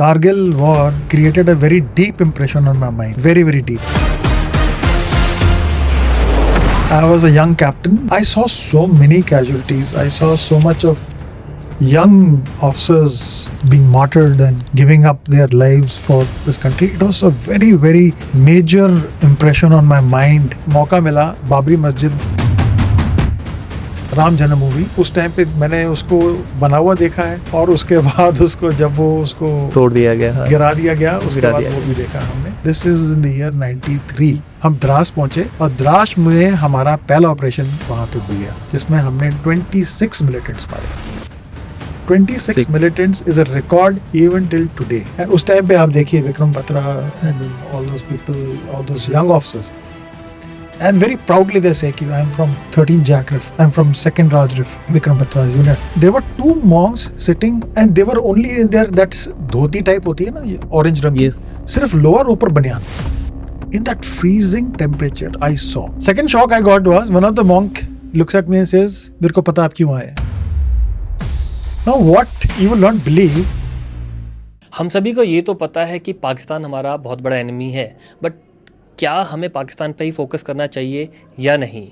Kargil war created a very deep impression on my mind. Very, very deep. I was a young captain. I saw so many casualties. I saw so much of young officers being martyred and giving up their lives for this country. It was a very, very major impression on my mind. मौका मिला बाबरी मस्जिद राम जन्मभूमि, उस time पे मैंने उसको बना हुआ देखा है और उसके बाद उसको जब वो उसको तोड़ दिया गया, गिरा दिया गया, उसके बाद वो भी देखा हमने. This is in the year 93. हम द्रास पहुंचे और द्रास में हमारा पहला ऑपरेशन वहां पे हुआ जिसमें हमने 26 मिलिटेंट्स मारे. 26 militants is a record even till today. And उस टाइम पे आप देखिए Vikram Batra and all those people, all those young officers. And very proudly they say कि I am from 13 Jack Riff, I am from 2nd Raj Riff, Vikram Batra's unit. There were two monks sitting and they were only in their that dhoti type होती है ना ये orange रंग की. Yes. सिर्फ lower ऊपर बनियान. In that freezing temperature I saw. Second shock I got was one of the monk looks at me and says मेरे को पता आप क्यों आए. Now what you will not believe. हम सभी को ये तो पता है कि पाकिस्तान हमारा बहुत बड़ा एनिमी है, बट क्या हमें पाकिस्तान पर ही फोकस करना चाहिए या नहीं?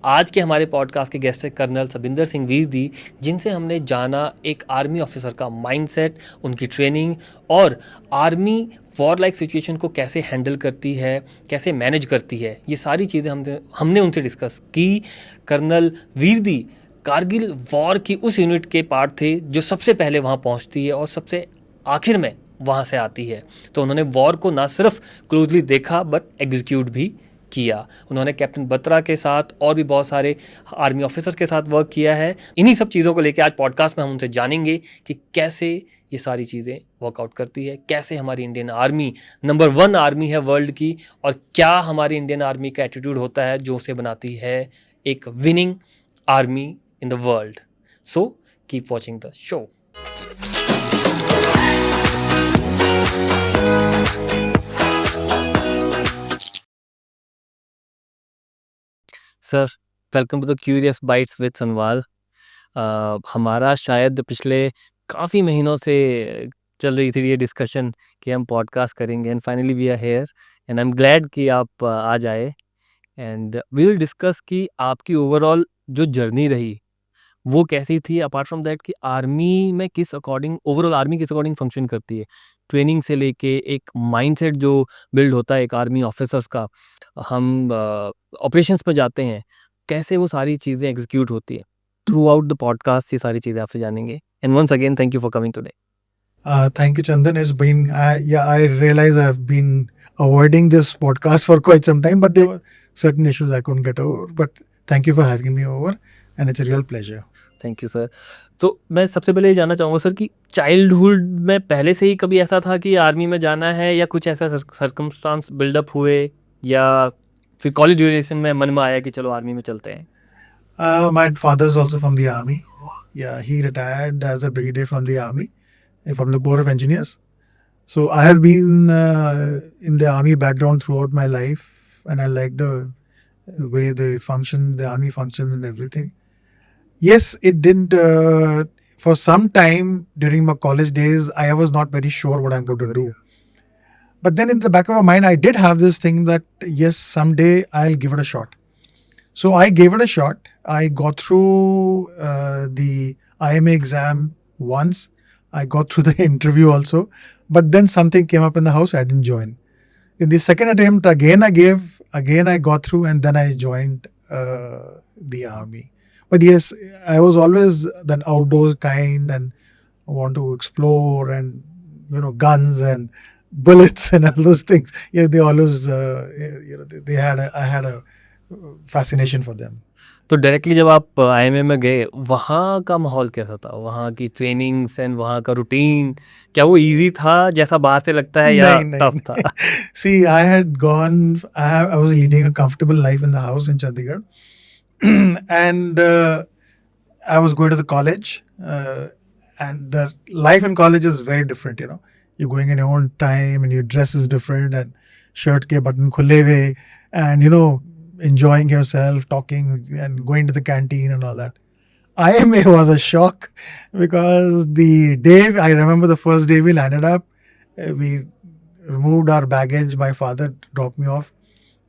आज के हमारे पॉडकास्ट के गेस्ट है कर्नल सबिंदर सिंह वीरदी, जिनसे हमने जाना एक आर्मी ऑफिसर का माइंडसेट, उनकी ट्रेनिंग और आर्मी वॉर लाइक सिचुएशन को कैसे हैंडल करती है, कैसे मैनेज करती है. ये सारी चीज़ें हमने उनसे डिस्कस की. कर्नल वीरदी कारगिल वॉर की उस यूनिट के पार्ट थे जो सबसे पहले वहाँ पहुँचती है और सबसे आखिर में वहाँ से आती है. तो उन्होंने वॉर को ना सिर्फ क्लोजली देखा बट एग्जीक्यूट भी किया. उन्होंने कैप्टन बत्रा के साथ और भी बहुत सारे आर्मी ऑफिसर्स के साथ वर्क किया है. इन्हीं सब चीज़ों को लेकर आज पॉडकास्ट में हम उनसे जानेंगे कि कैसे ये सारी चीज़ें वर्कआउट करती है, कैसे हमारी इंडियन आर्मी नंबर 1 आर्मी है वर्ल्ड की, और क्या हमारी इंडियन आर्मी का एटीट्यूड होता है जो उसे बनाती है एक winning army in the world. So keep watching the show. Sir, welcome to the Curious Bites with Sanwal. हमारा शायद पिछले काफ़ी महीनों से चल रही थी ये डिस्कशन कि हम पॉडकास्ट करेंगे, and finally we are here and I am glad कि आप आज आए. एंड वी विल डिस्कस कि आपकी ओवरऑल जो जर्नी रही वो कैसी थी, अपार्ट फ्रॉम दैट कि आर्मी में किस अकॉर्डिंग ओवरऑल आर्मी किस अकॉर्डिंग फंक्शन करती है, ट्रेनिंग से लेके एक माइंडसेट जो बिल्ड होता है एक आर्मी ऑफिसर्स का, हम ऑपरेशंस पर जाते हैं, कैसे वो सारी चीज़ें एग्जीक्यूट होती है. थ्रू आउट द पॉडकास्ट ये सारी चीज़ें आपसे जानेंगे. And once again thank you for coming today. Thank you, Chandan. It's been, I realize I've been avoiding this podcast for quite some time, but there were certain issues I couldn't get over. But thank you for having me over, and it's a real pleasure. Thank you sir. तो मैं सबसे पहले ये जानना चाहूँगा sir कि childhood में पहले से ही कभी ऐसा था कि आर्मी में जाना है, या कुछ ऐसा सर्कमस्टांस बिल्डअप हुए, या फिर कॉलेज ड्यूरेशन में मन में आया कि चलो आर्मी में चलते हैं? My father is also from the army. Yeah, he retired as a brigadier from the army, from the Corps of Engineers. So I have been in the army background throughout my life, and I like the way they function, the army functions and everything. Yes, it didn't. For some time during my college days, I was not very sure what I'm going to do. But then in the back of my mind, I did have this thing that yes, someday I'll give it a shot. So I gave it a shot. I got through the IMA exam once. I got through the interview also. But then something came up in the house. I didn't join. In the second attempt, again I gave. Again I got through, and then I joined the army. But yes, I was always that outdoors kind and want to explore and guns and bullets and all those things. Yeah, they always I had a fascination for them. तो directly जब आप IMA में गए, वहाँ का माहौल कैसा था? वहाँ की ट्रेनिंग्स एंड वहाँ का रूटीन, क्या वो इजी था जैसा बाहर से लगता है, या टफ था? See, I had gone. I was leading a comfortable life in the house in Chandigarh. And I was going to the college, and the life in college is very different. You're going in your own time, and your dress is different, and shirt ke button khulle हुए, and enjoying yourself, talking, and going to the canteen and all that. IMA was a shock because the day I remember the first day we landed up, We removed our baggage. My father dropped me off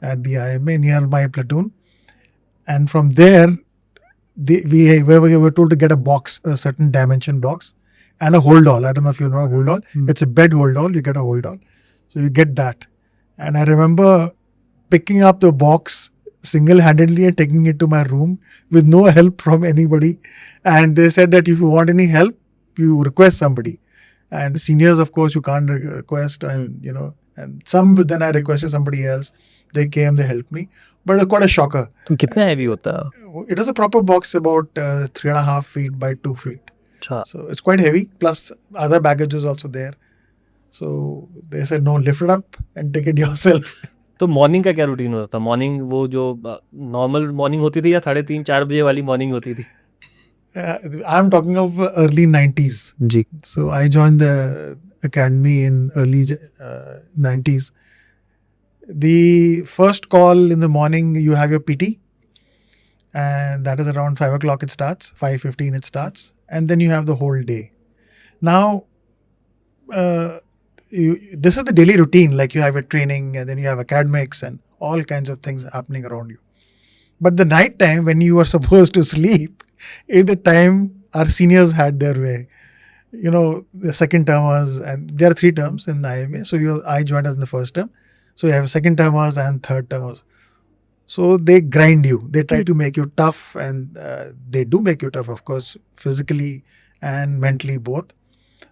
at the IMA near my platoon, and from there, we were told to get a box, a certain dimension box, and a hold all. I don't know if you know a hold all. It's a bed hold all. You get a hold all, so you get that. And I remember picking up the box single-handedly and taking it to my room with no help from anybody. And they said that if you want any help, you request somebody. And seniors, of course, you can't request, and then I requested somebody else. They came, they helped me, but it was quite a shocker. तो कितना heavy होता है? It was a proper box, about 3.5 feet by 2 feet. अच्छा. So it's quite heavy. Plus other baggage is also there. So they said, no, lift it up and take it yourself. तो morning का क्या routine होता था? Morning वो जो normal morning होती थी या 3:30-4 बजे वाली मॉर्निंग होती थी? I'm talking of early 90s. Ji. So I joined the academy in early 90s. The first call in the morning, you have your PT, and that is around 5 o'clock it starts, 5:15 it starts, and then you have the whole day. Now, this is the daily routine, like you have your training, and then you have academics and all kinds of things happening around you. But the night time, when you are supposed to sleep, is the time our seniors had their way. The second termers, and there are 3 terms in IMA. So I joined as in the first term. So you have second termers and third termers. So they grind you. They try to make you tough, and they do make you tough, of course, physically and mentally both.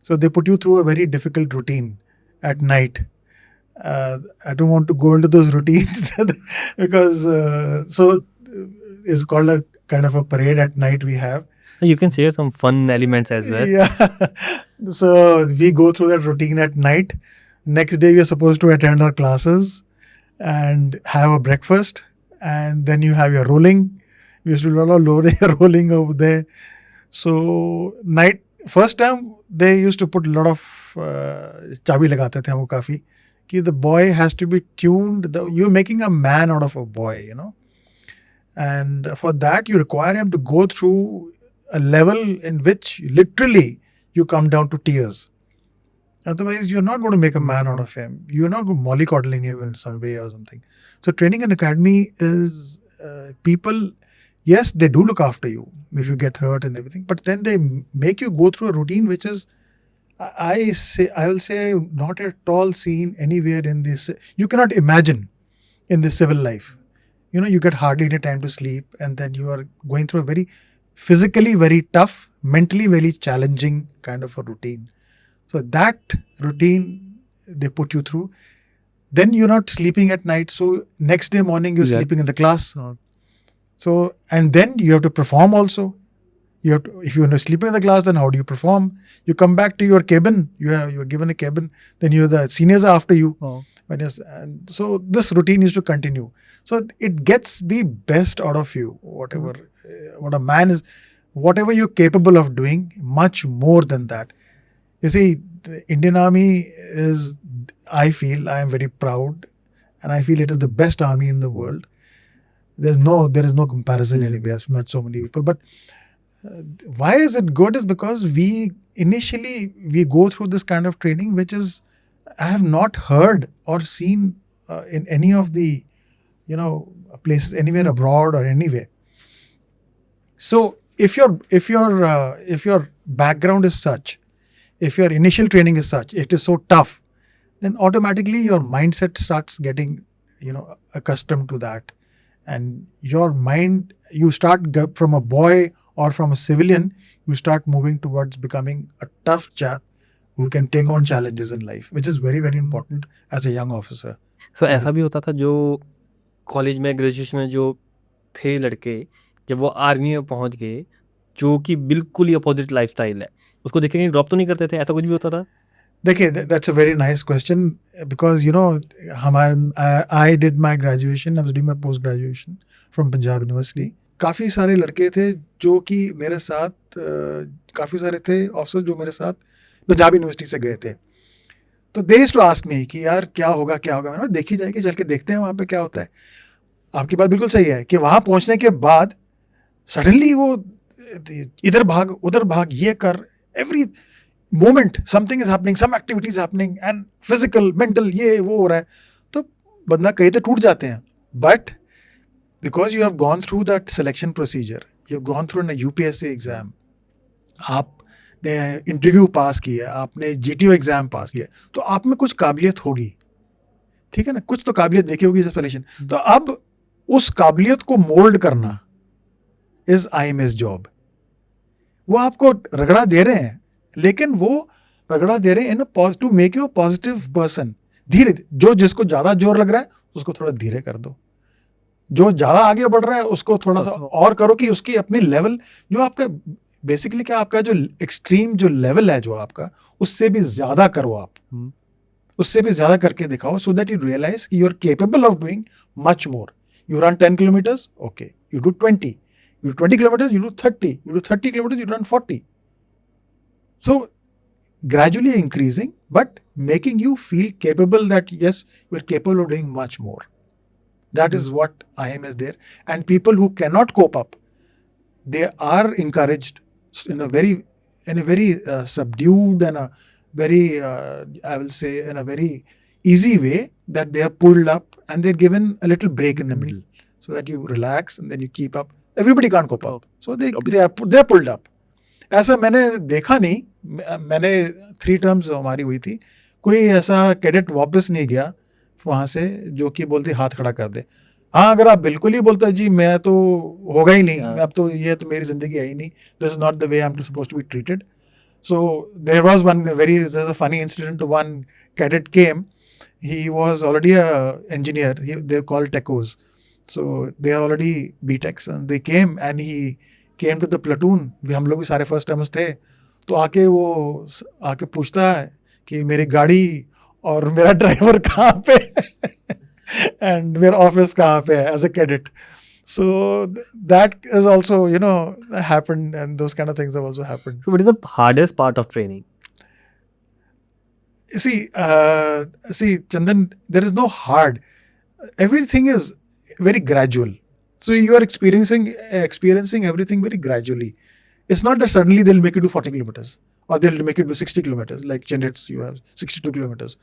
So they put you through a very difficult routine at night. I don't want to go into those routines because it's called a kind of a parade at night we have. You can share some fun elements as well. Yeah. So we go through that routine at night. Next day we are supposed to attend our classes and have a breakfast, and then you have your rolling. We used to do a lot of rolling over there. So first time they used to put a lot of चाबी लगाते थे वो काफ़ी कि the boy has to be tuned. You're making a man out of a boy, and for that you require him to go through a level in which literally you come down to tears. Otherwise, you're not going to make a man out of him. You're not going to mollycoddling him in some way or something. So training in academy is people, yes, they do look after you if you get hurt and everything, but then they make you go through a routine which is, I will say, not at all seen anywhere in this. You cannot imagine in the civil life. You get hardly any time to sleep, and then you are going through a very physically very tough, mentally very challenging kind of a routine. So that routine they put you through. Then you're not sleeping at night. So next day morning you're sleeping in the class. So, and then you have to perform also. If you're sleeping in the class, then how do you perform? You come back to your cabin. You're given a cabin. Then the seniors are after you. And so this routine used to continue. So it gets the best out of you. What a man is, whatever you're capable of doing, much more than that. You see, the Indian Army is, I feel, I am very proud, and I feel it is the best army in the world. There is no comparison anywhere. I've met so many people. But why is it good is because we go through this kind of training, which is, I have not heard or seen in any of the, places anywhere abroad or anywhere. So if your background is such, if your initial training is such, it is so tough, then automatically your mindset starts getting, accustomed to that. And your mind, you start from a boy or from a civilian, you start moving towards becoming a tough chap who can take on challenges in life, which is very, very important as a young officer. So ऐसा भी होता था जो college में graduation में जो थे लड़के, जब वो आर्मी में पहुंच गए, जो कि बिल्कुल ही अपोजिट लाइफस्टाइल है, उसको देख के ड्रॉप तो नहीं करते थे? ऐसा कुछ भी होता था? देखिए, that's a very nice question because I did my graduation, I was doing my post graduation from Punjab University. काफ़ी सारे लड़के थे जो कि मेरे साथ, काफ़ी सारे थे ऑफिसर जो मेरे साथ पंजाब यूनिवर्सिटी से गए थे. तो they used to ask me कि यार क्या होगा. मैंने देखी जाएगी, चल के देखते हैं वहाँ पे क्या होता है. आपकी बात बिल्कुल सही है कि वहाँ पहुँचने के बाद सडनली वो इधर भाग उधर भाग, ये कर, moment something is happening, some activity is happening and physical mental ये वो हो रहा है, तो बंदा कहीं तो टूट जाते हैं. But because you have gone through that selection procedure, you have gone through an UPSC exam, आपने इंटरव्यू पास किया, आपने जीटीओ एग्जाम पास किया, तो आप में कुछ काबिलियत होगी, ठीक है ना, कुछ तो काबिलियत देखी होगी सिलेक्शन. तो अब उस काबिलियत को मोल्ड करना इज IMS जॉब. वो आपको रगड़ा दे रहे हैं, लेकिन वो रगड़ा दे रहे हैं in to make you a positive person. धीरे जो जिसको ज्यादा जोर लग रहा है उसको थोड़ा धीरे कर दो, जो ज्यादा आगे बढ़ रहा है उसको थोड़ा सा और करो कि उसकी अपनी लेवल जो आपका बेसिकली क्या आपका जो एक्सट्रीम जो लेवल है जो आपका उससे भी ज्यादा करो आप, उससे भी ज्यादा करके दिखाओ, so that you realise you are capable of doing much more. You run 10 kilometers, okay, you do 20. You do 20 kilometers, you do 30. You do 30 kilometers, you run 40. So gradually increasing, but making you feel capable that yes, you are capable of doing much more. That is what IM is there. And people who cannot cope up, they are encouraged in a very subdued and a very I will say in a very easy way, that they are pulled up and they're given a little break in the middle, so that you relax and then you keep up. Everybody can't cope up, so they're pulled up. ऐसा मैंने देखा नहीं. मैंने 3 terms हमारी हुई थी, कोई ऐसा कैडेट वापस नहीं गया वहाँ से जो कि बोलते हाथ खड़ा कर दे. हाँ, अगर आप बिल्कुल ही बोलते जी मैं तो होगा ही नहीं, अब तो ये तो मेरी जिंदगी है ही नहीं, this is not the way I am supposed to be treated. So there was there's a funny incident. One cadet came, he was already a engineer, they're called techos, so they are already BTechs, and they came and he came to the platoon. हम लोग भी सारे first timers थे, तो आके पूछता है कि मेरी गाड़ी और मेरा ड्राइवर कहाँ पे एंड मेरा ऑफिस कहाँ पे है as a cadet. So that is also, happened, and those kind of things have also happened. So what is the hardest part of training? See, Chandan, there is no hard. Everything is very gradual. So you are experiencing everything very gradually. It's not that suddenly they'll make you do 40 kilometers or they'll make you do 60 kilometers. Like Chendits, you have 62 kilometers.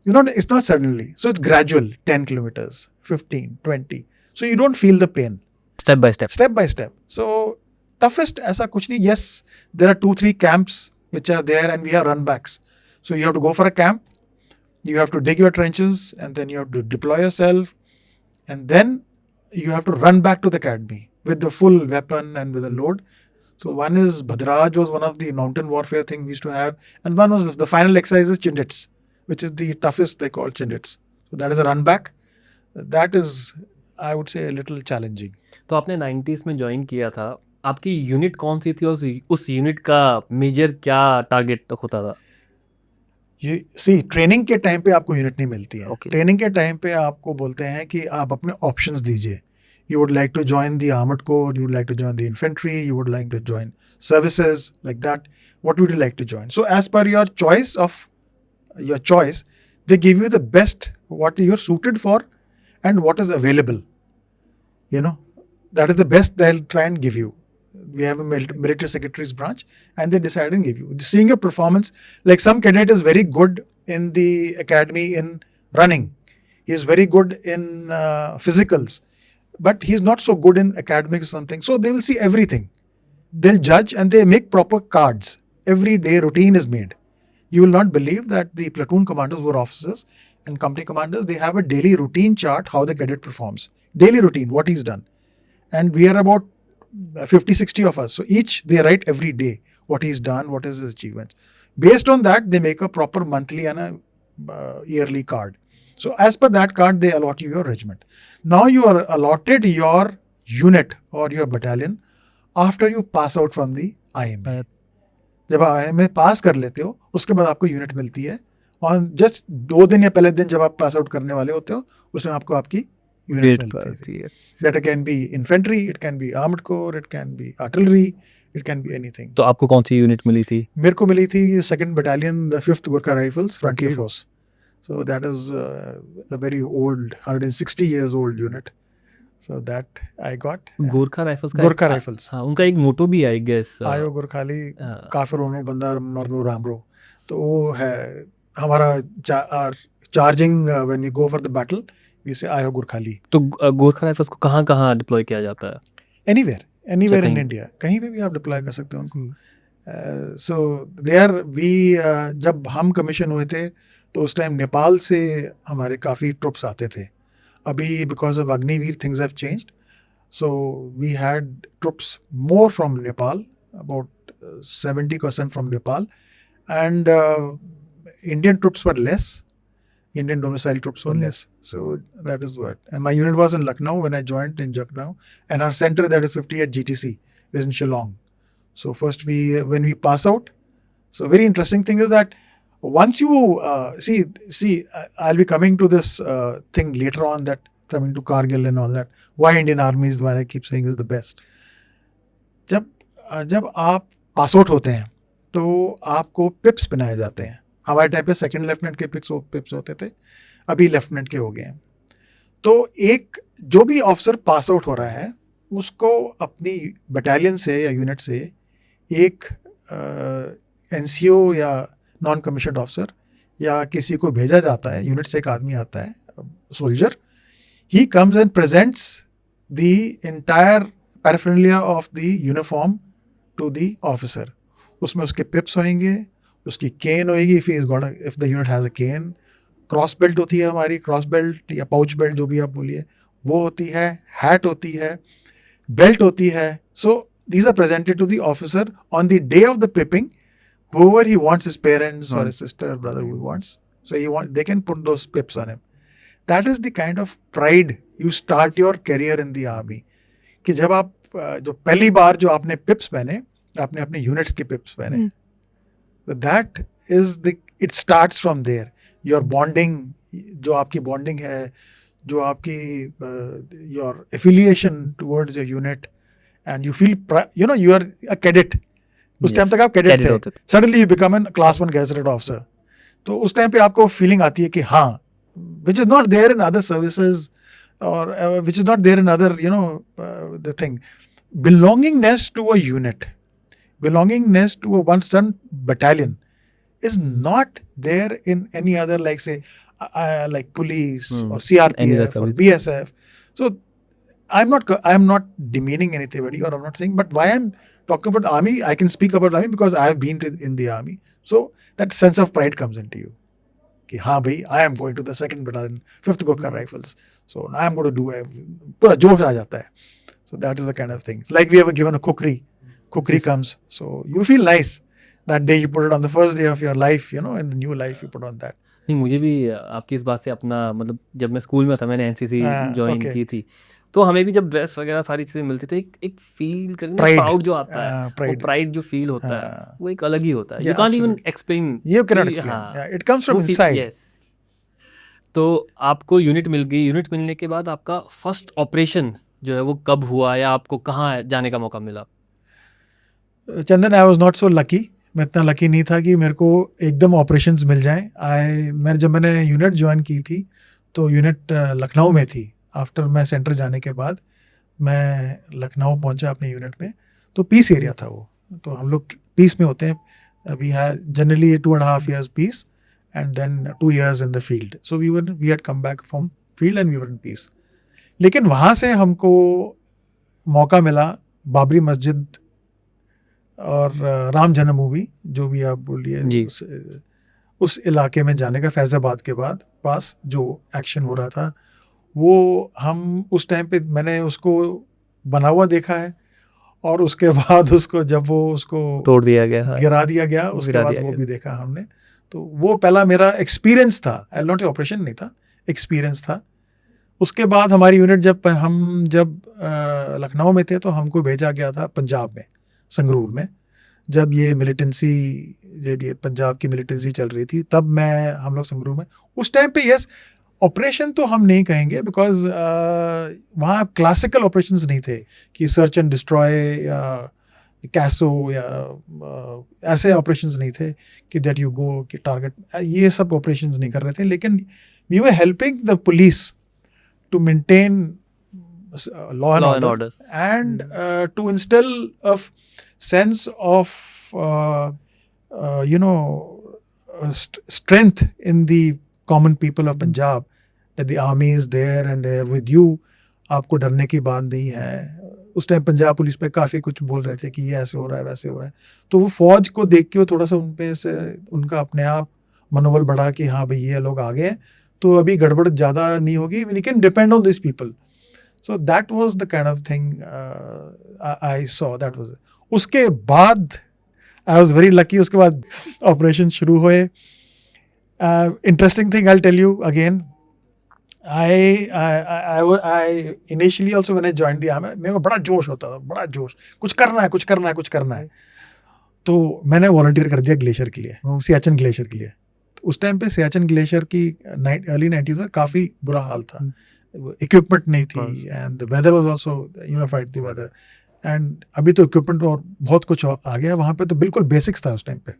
It's not suddenly. So it's gradual. 10 kilometers, 15, 20. So you don't feel the pain. Step by step. Step by step. So toughest ऐसा कुछ नहीं. Yes, there are 2-3 camps which are there, and we have run backs. So you have to go for a camp, you have to dig your trenches, and then you have to deploy yourself, and then you have to run back to the academy with the full weapon and with the load. So one is Bhadraj was one of the mountain warfare thing we used to have, and one was the final exercise is Chindits, which is the toughest they call Chindits. So that is a run back. That is, I would say, a little challenging. तो आपने 90s में join किया था, आपकी unit कौन सी थी और उस यूनिट का मेजर क्या टारगेट होता था? ये ट्रेनिंग के टाइम पे आपको यूनिट नहीं मिलती है. Okay. ट्रेनिंग के टाइम पे आपको बोलते हैं कि आप अपने ऑप्शंस दीजिए. You would like to join the armoured corps, you would like to join the infantry, you would like to join services, like that. What would you like to join? So as per your choice they give you the best what you're suited for and what is available. That is the best they'll try and give you. We have a military secretaries branch, and they decide and give you. Seeing your performance, like some cadet is very good in the academy in running. He is very good in physicals, but he's not so good in academics or something. So they will see everything. They'll judge and they make proper cards. Every day routine is made. You will not believe that the platoon commanders who are officers and company commanders, they have a daily routine chart how the cadet performs. Daily routine, what he's done. And we are about 50-60 of us. So each they write every day what he's done, what is his achievements. Based on that, they make a proper monthly and a yearly card. So as per that card, they allot you your regiment. Now you are allotted your unit or your battalion after you pass out from the IMA. जब IMA पास कर लेते हो उसके बाद आपको unit मिलती है, और जस्ट 2 दिन या पहले दिन जब आप पास आउट करने वाले होते हो उसमें आपको आपकी यूनिट मिलती है. That can be infantry, it can be armored corps, it can be artillery, it can be anything. तो आपको कौन सी यूनिट मिली थी? मेरे को मिली थी 2nd Battalion, the 5th Gorkha Rifles, Frontier Force. So that is a very old, 160 years old unit. So that I got. Gorkha rifles का Gorkha rifles. हाँ, उनका एक मोटो भी है, आई गेस. आयो गोरखाली काफिर होनो बंदा मरनो रामरो. तो वो है हमारा charging when we go for the battle we say आयो गुरखाली. तो गोरखा राइफल्स को कहाँ कहाँ डिप्लॉय किया जाता है? एनीवेयर इन कहीं- इंडिया, कहीं पे भी आप डिप्लॉय कर सकते हो उनको. सो देयर वी जब हम कमीशन हुए थे तो उस टाइम नेपाल से हमारे काफ़ी ट्रुप्स आते थे. अभी because of Agniveer things have changed. So we had troops more from Nepal, about 70% from Nepal, and Indian troops were less. Indian domicile troops were less. So that is what. And my unit was in Lucknow when I joined in Lucknow, and our center that is 50 at GTC is in Shillong. So first when we pass out, so very interesting thing is that once you I'll be coming to this thing later on, that coming to Kargil and all that, why Indian Army is what I keep saying is the best. जब आप pass out होते हैं तो आपको पिप्स पहनाए जाते हैं. हमारे टाइम पे सेकंड लेफ्टिनेंट के पिप्स होते थे, अभी लेफ्टिनेंट के हो गए हैं. तो एक जो भी ऑफिसर पास आउट हो रहा है उसको अपनी बटालियन से या यूनिट से एक एनसीओ या नॉन कमीशन्ड ऑफिसर या किसी को भेजा जाता है. यूनिट से एक आदमी आता है, soldier. He comes and presents the entire paraphernalia of the uniform to the officer. उसमें उसके पिप्स होंगे, उसकी केन होगी if the unit has a cane. Cross belt होती है हमारी, क्रॉस बेल्ट या पाउच बेल्ट जो भी आप बोलिए वो होती है. हैट होती है, बेल्ट होती है. सो these are presented to the officer on the day of the pipping. Whoever he wants, his parents or his sister, brother, who he wants. So they can put those pips on him. That is the kind of pride you start your career in the army. कि जब आप जो पहली बार जो आपने पिप्स पहने, आपने अपने यूनिट्स के पिप्स पहने, that is the it starts from there. Your bonding, जो आपकी बॉन्डिंग है, जो आपकी your affiliation towards your unit, and you feel you are a cadet. उस टाइम तक आप कैडेट थे, suddenly you become an class 1 gazetted officer. तो उस टाइम पे आपको फीलिंग आती है कि हाँ, which is not there in other services, or which is not there in other, the thing. Belongingness to a unit, belongingness to a one certain battalion is not there in any other, like say, like police or CRPF or BSF. So I'm not demeaning anybody, or I'm not saying, but why I'm talking about army, I can speak about army because I have been in the army. So that sense of pride comes into you. कि हाँ भाई, I am going to the second battalion, 5th Gorkha rifles, so I am going to do, पूरा जोश आ जाता है. So that is the kind of things. Like we have given a kukri comes, so you feel nice that day, you put it on the first day of your life, in the new life you put on that. नहीं, मुझे भी आपकी इस बात से अपना मतलब, जब मैं स्कूल में था मैंने एनसीसी ज्वाइन की थी, तो हमें भी जब ड्रेस वगैरह सारी चीज़ें मिलती थी, एक फील करेंगे, प्राउड जो आता है, प्राइड जो फील होता है वो एक अलग ही होता है. You can't even explain, you can not, हां, it comes from inside. Yes. तो आपको यूनिट मिल गई, यूनिट मिलने के बाद आपका फर्स्ट ऑपरेशन जो है वो कब हुआ, या आपको कहाँ जाने का मौका मिला? Chandan, I was not so lucky. मैं इतना लकी नहीं था कि मेरे को एकदम ऑपरेशंस मिल जाएं. जब मैंने यूनिट ज्वाइन की थी तो यूनिट लखनऊ में थी. आफ्टर मैं सेंटर जाने के बाद मैं लखनऊ पहुंचा अपने यूनिट में. तो पीस एरिया था वो, तो हम लोग पीस में होते हैं. We have generally 2.5 years peace and then 2 years in the field. So we had come back from field and we were in peace. लेकिन वहाँ से हमको मौका मिला बाबरी मस्जिद और राम जन्मभूमि, जो भी आप बोलिए, उस इलाके में जाने का. फैज़ाबाद के बाद पास जो एक्शन हो रहा था, वो हम उस टाइम पे मैंने उसको बना हुआ देखा है, और उसके बाद उसको जब वो उसको तोड़ दिया गया, गिरा दिया गया, उसके बाद वो भी देखा हमने. तो वो पहला मेरा एक्सपीरियंस था. नॉट ऑपरेशन नहीं था, एक्सपीरियंस था. उसके बाद हमारी यूनिट जब लखनऊ में थे तो हमको भेजा गया था पंजाब में, संगरूर में. जब ये मिलिटेंसी, जब ये पंजाब की मिलिटेंसी चल रही थी, तब हम लोग संगरूर में. उस टाइम पे यस, ऑपरेशन तो हम नहीं कहेंगे, बिकॉज वहाँ क्लासिकल ऑपरेशंस नहीं थे कि सर्च एंड डिस्ट्रॉय या कैसो या ऐसे ऑपरेशंस नहीं थे कि दैट यू गो कि टारगेट, ये सब ऑपरेशंस नहीं कर रहे थे. लेकिन we were helping the police to maintain law and order and to instil a sense of strength in the common people of Punjab that the army is there and they are with you. आपको डरने की बात नहीं है. उस time Punjab police पे काफ़ी कुछ बोल रहे थे कि ये ऐसे हो रहा है वैसे हो रहा है. तो वो फौज को देख के वो थोड़ा सा उन पे से उनका अपने आप मनोबल बढ़ा कि हाँ भाई ये लोग आ गए हैं तो अभी गड़बड़ ज़्यादा नहीं होगी. We can depend on this people. So that was the kind of thing I saw. That was. उसके बाद आई वाज वेरी लकी. उसके बाद ऑपरेशन शुरू हुए. Interesting thing I tell you again. I initially also when I joined the army मेरे को बड़ा जोश होता था. बड़ा जोश. कुछ करना है कुछ करना है कुछ करना है. तो मैंने वॉलंटियर कर दिया ग्लेशियर के लिए, सियाचिन ग्लेशियर के लिए. तो उस टाइम पे सियाचिन ग्लेशियर की अर्ली 90s में काफ़ी बुरा हाल था. इक्विपमेंट नहीं थी and the weather was also unified the weather. And अभी तो इक्विपमेंट और बहुत कुछ आ गया. वहाँ पे तो बिल्कुल बेसिक्स था उस टाइम पे.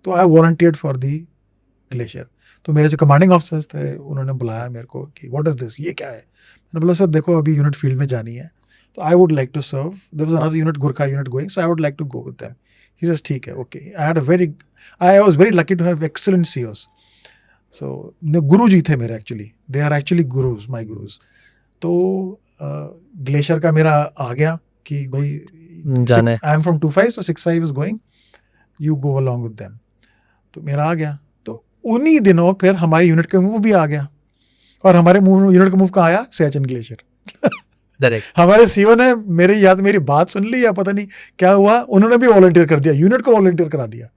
तो आई वॉलंटियर्ड फॉर दी ग्लेशियर. तो मेरे जो कमांडिंग ऑफिसर्स थे उन्होंने बुलाया मेरे को कि व्हाट इज़ दिस, ये क्या है. मैंने बोला सर देखो अभी यूनिट फील्ड में जानी है तो I would like to serve. There was another unit Gurkha unit going so I would like to go with them. He says ठीक है okay. I was very lucky to have excellent COs. So guru ji थे मेरे actually. They are actually gurus, my gurus. तो glacier का मेरा आ गया कि भाई I am from 25 so 65 is going, you go along with them. तो मेरा आ गया. तो उन्हीं दिनों फिर हमारी यूनिट का मूव भी आ गया. और हमारे यूनिट का मूव कहाँ आया? सियाचिन ग्लेशियर. डायरेक्ट हमारे सीओ ने मेरी बात सुन ली या पता नहीं क्या हुआ, उन्होंने भी वॉलंटियर कर दिया, यूनिट को वॉलंटियर करा दिया.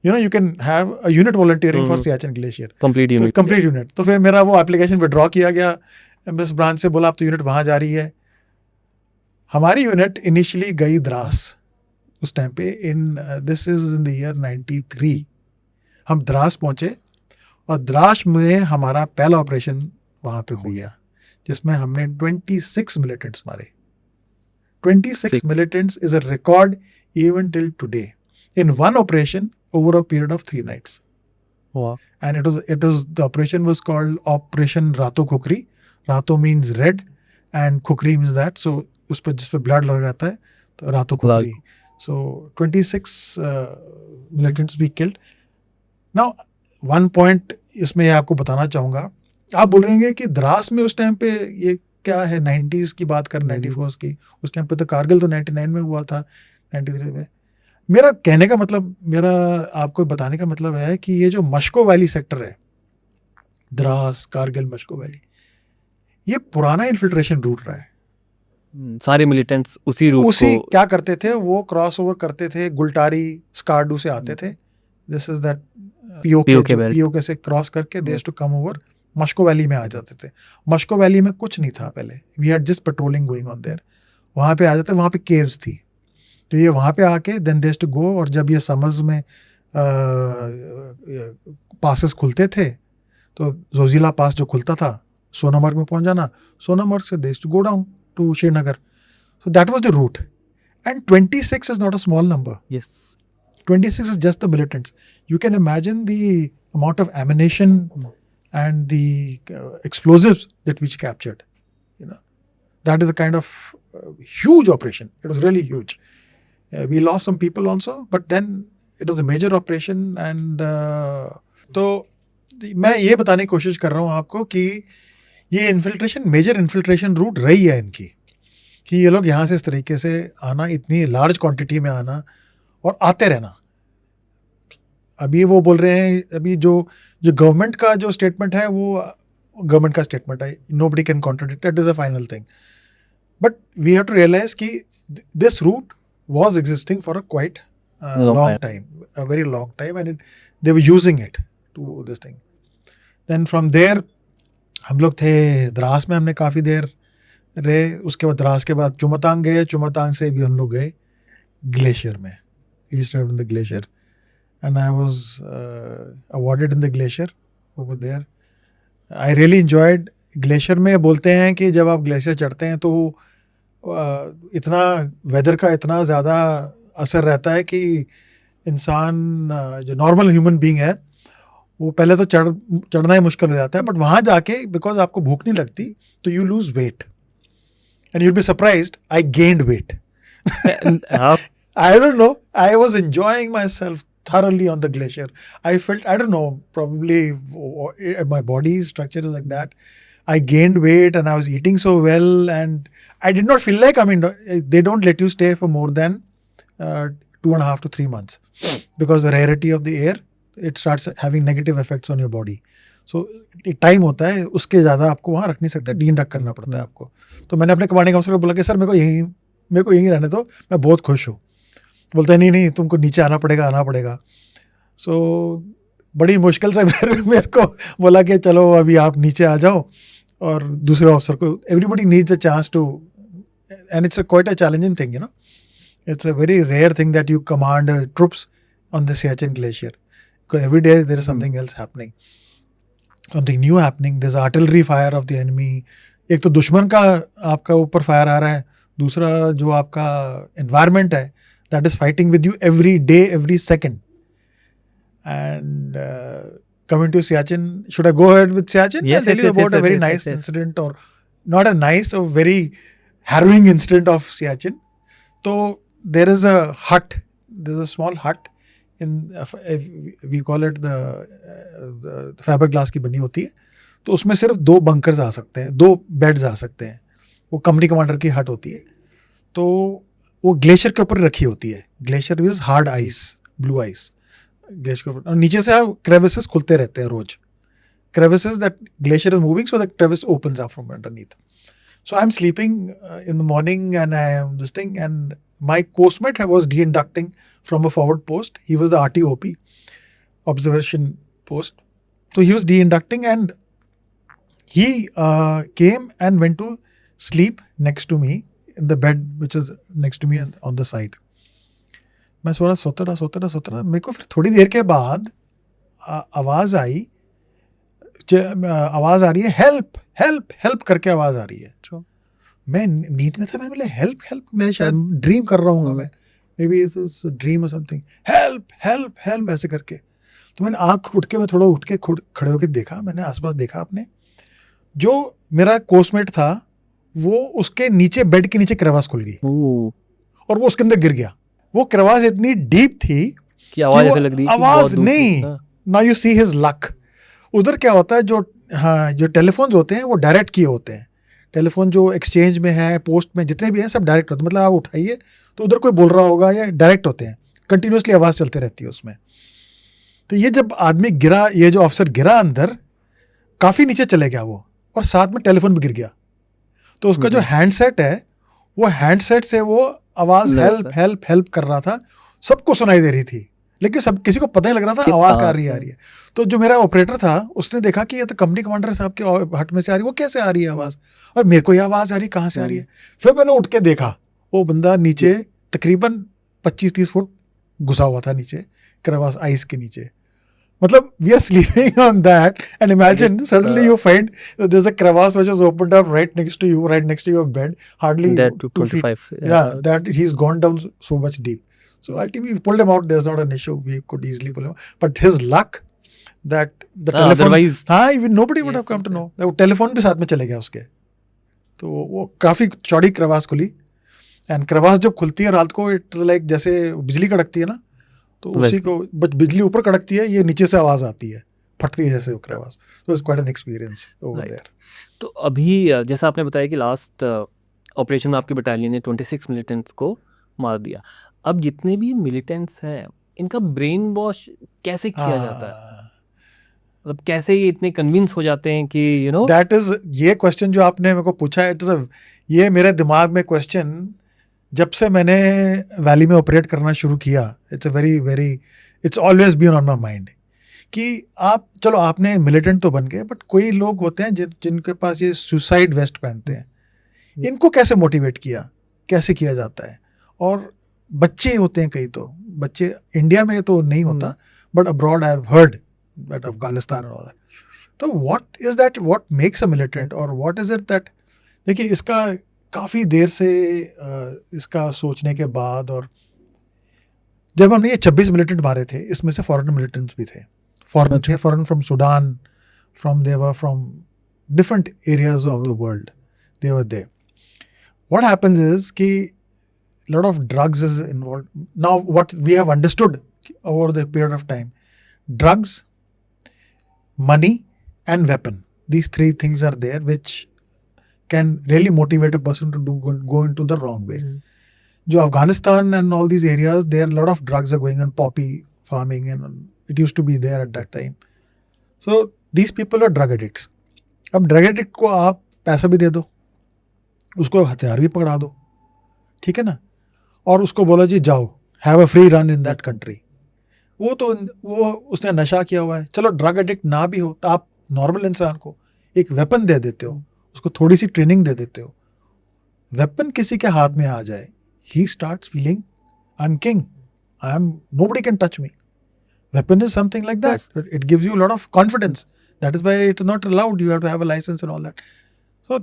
You can have a unit volunteering for Siachen glacier, complete unit. तो फिर मेरा वो एप्लीकेशन विड्रॉ किया गया. एमएस ब्रांच से बोला अब तो यूनिट वहाँ जा रही है. हमारी यूनिट इनिशियली गई द्रास उस टाइम पे. This is in the year 93. हम द्रास पहुँचे और द्रास में हमारा पहला ऑपरेशन वहाँ पे हो गया जिसमें हमने 26 मिलिटेंट्स मारे. 26 militants is a record even till today in one operation over a period of 3 nights. Wow. And the operation was called Operation Rato Khukri. Rato means red and Khukri means that. So उस पर जिस पे blood लग जाता है तो Rato Khukri. So 26 militants we killed. Now one point इसमें आपको बताना चाहूँगा. आप बोल रहे हैं कि द्रास में उस टाइम पे ये क्या है, 90s की बात कर, 94 की. उस टाइम पे तो कारगिल तो 99 में हुआ था, 93 में. मेरा कहने का मतलब, मेरा आपको बताने का मतलब है कि ये जो मश्को वैली सेक्टर है, द्रास, कारगिल, मश्को वैली, ये पुराना इन्फिल्ट्रेशन रूट रहा है. सारे मिलिटेंट्स उसी क्या करते थे, वो क्रॉस ओवर करते थे, गुलटारी, स्कार्डू से आते थे. दिस इज दैट पीओके से क्रॉस करके दे to come over Mushkoh valley में आ जाते थे. मश्को वैली में कुछ नहीं था पहले. We had just patrolling going on there. वहाँ पे आ जाते, वहाँ पे केव्स थी. तो ये वहाँ पे आके देन देयर टू गो. और जब ये समर्स में पासेस खुलते थे तो जोजिला पास जो खुलता था, सोनामर्ग में पहुँच जाना, सोनामर्ग से there to go down to Srinagar. So that was the route. And 26 is not a small number. Yes. 26 is just the militants. You can imagine the amount of ammunition and the explosives that we captured. That is a kind of huge operation. It was really huge. We lost some people also, but then it was a major operation. And तो मैं ये बताने की कोशिश कर रहा हूँ आपको कि ये इन्फिल्ट्रेशन, मेजर इन्फिल्ट्रेशन रूट रही है इनकी, कि ये लोग यहाँ से इस तरीके से आना, इतनी लार्ज क्वांटिटी में आना और आते रहना. अभी वो बोल रहे हैं, अभी जो गवर्नमेंट का जो स्टेटमेंट है वो गवर्नमेंट का स्टेटमेंट है, nobody can contradict, it is a final thing. But we have to realize कि this route was existing for a quite long time, a very long time, and they were using it to this thing. Then from there हम लोग थे द्रास में, हमने काफ़ी देर रहे. उसके बाद द्रास के बाद चुमतांग गए. चुमतांग से भी हम लोग गए ग्लेशियर में, east in the glacier. And I was awarded in the glacier over there. I really enjoyed. Glacier में बोलते हैं कि जब आप ग्लेशियर चढ़ते हैं तो इतना वेदर का इतना ज़्यादा असर रहता है कि इंसान, जो नॉर्मल ह्यूमन बीइंग है, वो पहले तो चढ़ना ही मुश्किल हो जाता है. बट वहाँ जाके बिकॉज आपको भूख नहीं लगती तो you lose weight and you'll be surprised I gained wait. I don't know, I was enjoying myself thoroughly on the glacier. I felt, I don't know, probably my body structure is like that. I gained weight and I was eating so well, and I did not feel like, I mean, they don't let you stay for more than 2.5 to 3 months because the rarity of the air, it starts having negative effects on your body. So एक time होता है, उसके ज़्यादा आपको वहाँ रख नहीं सकते, डीइंडक्ट करना पड़ता है आपको. तो मैंने अपने कमांडिंग ऑफिसर को बोला कि सर मेरे को यहीं रहने दो, मैं बहुत खुश हूँ. बोलते हैं नहीं तुमको नीचे आना पड़ेगा. सो बड़ी मुश्किल से मेरे को बोला कि चलो अभी आप नीचे आ जाओ, और दूसरे ऑफिसर को, everybody needs a chance to, and it's quite a challenging thing, it's a very rare thing that you command troops on the Siachen glacier, because every day there is something else happening, something new happening. There's artillery fire of the enemy. एक तो दुश्मन का आपका ऊपर fire आ रहा है, दूसरा जो आपका environment है, that is fighting with you every day, every second. And coming to Siachen, should I go ahead with Siachen? Yes, I'll tell you about a very nice incident, or not a nice, a very harrowing incident of Siachen. So there is a hut, there's a small hut in, we call it the fiberglass की बनी होती है. तो उसमें सिर्फ 2 bunkers आ सकते हैं, 2 beds आ सकते हैं. वो कंपनी कमांडर की हट होती है. तो वो ग्लेशियर के ऊपर रखी होती है. Glacier is hard ice, blue eyes glacier के ऊपर, और नीचे से क्रेविसेस खुलते रहते हैं रोज. Crevices, that glacier is moving, so the crevice opens up from underneath. So I'm sleeping in the morning, and I am this thing, and my coastmate was de-inducting from a forward post. He was the RTOP, observation post. So he was de-inducting, and he came and went to sleep next to me in the bed which is next to me on the side. मैं सोता रहा. मेरे को फिर थोड़ी देर के बाद आवाज़ आ रही है, हेल्प करके आवाज़ आ रही है. मैं नींद में था, मैंने बोला हेल्प, मैं शायद ड्रीम कर रहा हूँ, मैं मे बी इट्स ड्रीम और समथिंग, हेल्प ऐसे करके. तो मैंने मैं थोड़ा उठ के खड़े होकर देखा, मैंने आसपास देखा अपने. जो मेरा कोस्टमेट था वो उसके नीचे, बेड के नीचे क्रेवास खुल गई और वो उसके अंदर गिर गया. वो क्रेवास इतनी डीप थी कि आवाज ऐसे लग रही, आवाज नहीं. Now you see his luck. उधर क्या होता है, जो टेलीफोन्स होते हैं वो डायरेक्ट किए होते हैं. टेलीफोन जो एक्सचेंज में है, पोस्ट में जितने भी हैं, सब डायरेक्ट होते हैं. मतलब आप उठाइए तो उधर कोई बोल रहा होगा, या डायरेक्ट होते हैं, कंटिन्यूसली आवाज़ चलते रहती है उसमें. तो ये जब आदमी गिरा, ये जो ऑफिसर गिरा अंदर, काफ़ी नीचे चले गया वो, और साथ में टेलीफोन भी गिर गया. तो उसका जो हैंडसेट है, वो हैंडसेट से वो आवाज़ हेल्प कर रहा था, सबको सुनाई दे रही थी, लेकिन सब किसी को पता नहीं लग रहा था आवाज़ कहाँ आ रही है. तो जो मेरा ऑपरेटर था उसने देखा कि ये तो कंपनी कमांडर साहब के हट में से आ रही है, वो कैसे आ रही है आवाज़, और मेरे को ये आवाज़ आ रही, कहाँ से आ रही है. फिर मैंने उठ के देखा, वो बंदा नीचे तकरीबन 25-30 फुट घुसा हुआ था नीचे, क्रेवास आइस के नीचे. मतलब we are sleeping on that, and imagine suddenly you find there is a crevasse which is opened up right next to your bed, hardly that 25 feet. That he's gone down so much deep. So ultimately we pulled him out. There's not an issue, we could easily pull him out. But his luck that the telephone, otherwise even nobody would have come to know. वो telephone भी साथ में चले गया उसके. तो वो काफ़ी चौड़ी क्रेवास खुली, एंड क्रेवास जब खुलती है रात को, इट्स लाइक जैसे बिजली कड़कती है ना, तो उसी को बिजली ऊपर कड़कती है, ये नीचे से आवाज़ आती है, फटती है जैसे वो क्रेवास. तो it's quite an experience over there. तो अभी जैसा आपने बताया कि लास्ट ऑपरेशन में आपकी बटालियन ने 26 मिलिटेंट्स को मार दिया. अब जितने भी मिलिटेंट्स हैं, इनका ब्रेन वॉश कैसे किया जाता है? मतलब कैसे ये इतने कन्विंस हो जाते हैं कि दैट इज, ये क्वेश्चन जो आपने मेरे को पूछा है, ये मेरे दिमाग में क्वेश्चन जब से मैंने वैली में ऑपरेट करना शुरू किया, it's always been on my mind कि आप, चलो आपने मिलिटेंट तो बन गए, बट कोई लोग होते हैं जिनके पास ये सुसाइड वेस्ट पहनते हैं, इनको कैसे मोटिवेट किया, कैसे किया जाता है. और बच्चे होते हैं, कई तो बच्चे, इंडिया में तो नहीं होता, but abroad I have heard that Afghanistan और तो what is that, what makes a militant, और व्हाट इज इट दैट. देखिए, इसका काफ़ी देर से इसका सोचने के बाद, और जब हमने ये 26 मिलिटेंट मारे थे, इसमें से फॉरेन मिलिटेंट्स भी थे, foreign from Sudan, they were from different areas of the world, they were there. What happens is कि lot of drugs is involved. Now what we have understood over the period of time. Drugs, money and weapon. These three things are there which can really motivate a person to go into the wrong way. जो Afghanistan and all these areas, there a lot of drugs are going on, poppy farming, and it used to be there at that time. So these people are drug addicts. अब drug addict को आप पैसा भी दे दो, उसको हथियार भी पकड़ा दो, ठीक है ना, और उसको बोलो जी जाओ, have a free run in that country. वो उसने नशा किया हुआ है. चलो ड्रग एडिक्ट ना भी हो तो आप नॉर्मल इंसान को एक वेपन दे देते हो, उसको थोड़ी सी ट्रेनिंग दे देते हो. वेपन किसी के हाथ में आ जाए, he starts feeling I'm king, nobody can touch me. Weapon is something like that. Yes. It gives you a lot of confidence. That is why it's not allowed. You have to have a license and all that. So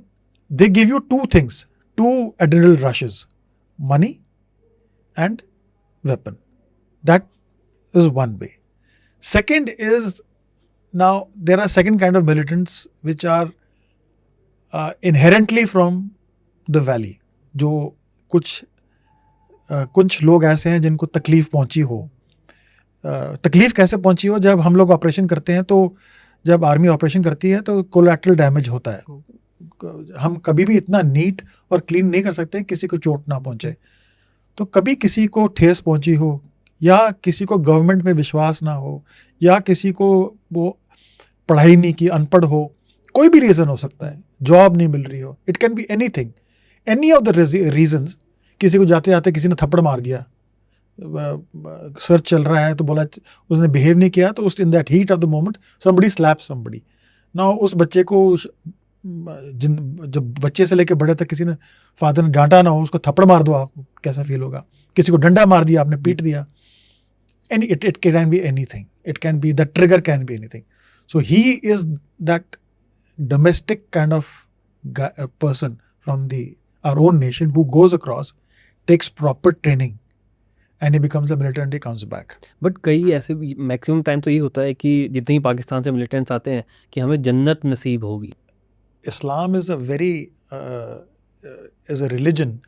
they give you two things, two adrenal rushes, money and weapon. That is one way. Second is, now there are second kind of militants which are inherently from the valley. जो कुछ लोग ऐसे हैं जिनको तकलीफ पहुंची हो. तकलीफ कैसे पहुंची हो? जब हम लोग ऑपरेशन करते हैं, तो जब आर्मी ऑपरेशन करती है तो कोलैटरल डैमेज होता है. हम कभी भी इतना नीट और क्लीन नहीं कर सकते किसी को चोट ना पहुंचे. तो कभी किसी को ठेस पहुंची हो, या किसी को गवर्नमेंट में विश्वास ना हो, या किसी को वो पढ़ाई नहीं की, अनपढ़ हो, कोई भी रीज़न हो सकता है, जॉब नहीं मिल रही हो, it can be anything, any of the reasons. किसी को जाते जाते किसी ने थप्पड़ मार दिया, सर्च चल रहा है तो बोला उसने बिहेव नहीं किया, तो उस in that heat of the moment somebody slaps somebody. Now उस बच्चे को जब बच्चे से लेके बड़े तक किसी ने फादर ने डांटा ना हो, उसको थप्पड़ मार दो, आपको कैसा फील होगा? किसी को डंडा मार दिया, आपने पीट दिया. Any it can be anything. It can be the trigger, can be anything. So he is that domestic kind of person from our own nation who goes across, takes proper training and he becomes a militant and he comes back. But कई ऐसे maximum time तो ये होता है कि जितने ही पाकिस्तान से militants आते हैं कि हमें जन्नत नसीब होगी. Islam is a very is a religion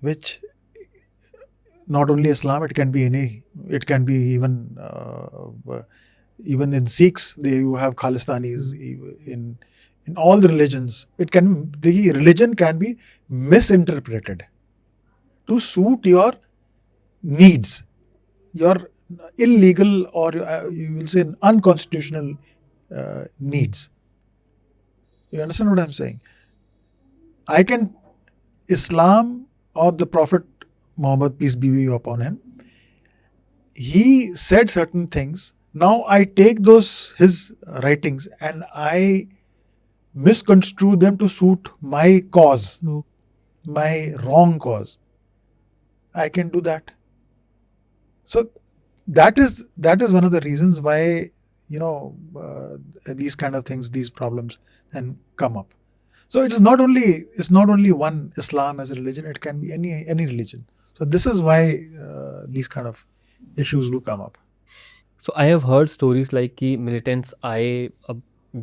which not only Islam, it can be even in Sikhs, you have Khalistanis. In all the religions, the religion can be misinterpreted to suit your needs, your illegal or you will say unconstitutional needs. You understand what I'm saying? Islam or the Prophet Muhammad, peace be upon him, he said certain things. Now I take his writings and I misconstrue them to suit my cause, my wrong cause. I can do that. So that is one of the reasons why, these kind of things, these problems then come up. So it's not only one Islam as a religion, it can be any religion. So this is why these kind of issues do come up. So I have heard stories like कि militants आए, अब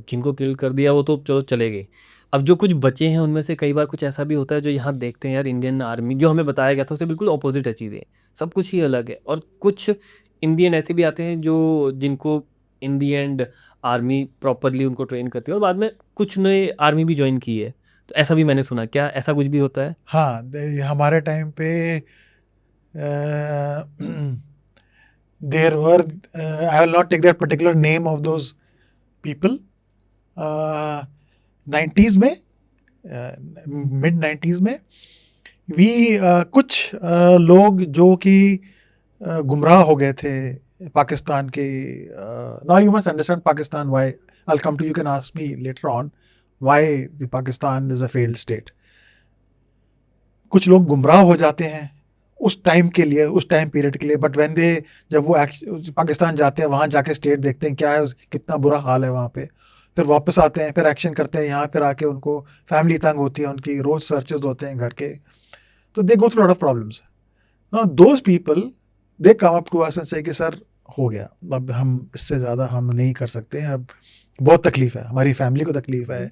जिनको किल कर दिया वो तो चलो चले गए, अब जो कुछ बचे हैं उनमें से कई बार कुछ ऐसा भी होता है जो यहाँ देखते हैं यार इंडियन आर्मी जो हमें बताया गया था उससे बिल्कुल ऑपोजिट है चीज़ें, सब कुछ ही अलग है. और कुछ इंडियन ऐसे भी आते हैं जिनको इन दी एंड आर्मी प्रॉपरली उनको ट्रेन करती है और बाद में कुछ ने आर्मी भी ज्वाइन की है. तो ऐसा भी मैंने सुना, क्या ऐसा कुछ भी होता है? हाँ, हमारे टाइम पे there were I will not take that particular name of those people. 90s में, mid 90s में कुछ लोग जो कि गुमराह हो गए थे पाकिस्तान के. now you must understand Pakistan, why I'll come to you can ask me later on why the Pakistan is a failed state. कुछ लोग गुमराह हो जाते हैं उस टाइम के लिए, उस टाइम पीरियड के लिए, बट व्हेन जब वो पाकिस्तान जाते हैं, वहाँ जाके स्टेट देखते हैं क्या है, कितना बुरा हाल है वहाँ पे, फिर वापस आते हैं, फिर एक्शन करते हैं यहाँ, फिर आके उनको फैमिली तंग होती है, उनकी रोज सर्चेज होते हैं घर के, तो they go through lot of problems. Now those people they come up to us and say कि सर हो गया, अब हम इससे ज़्यादा हम नहीं कर सकते हैं, अब बहुत तकलीफ है, हमारी फैमिली को तकलीफ है,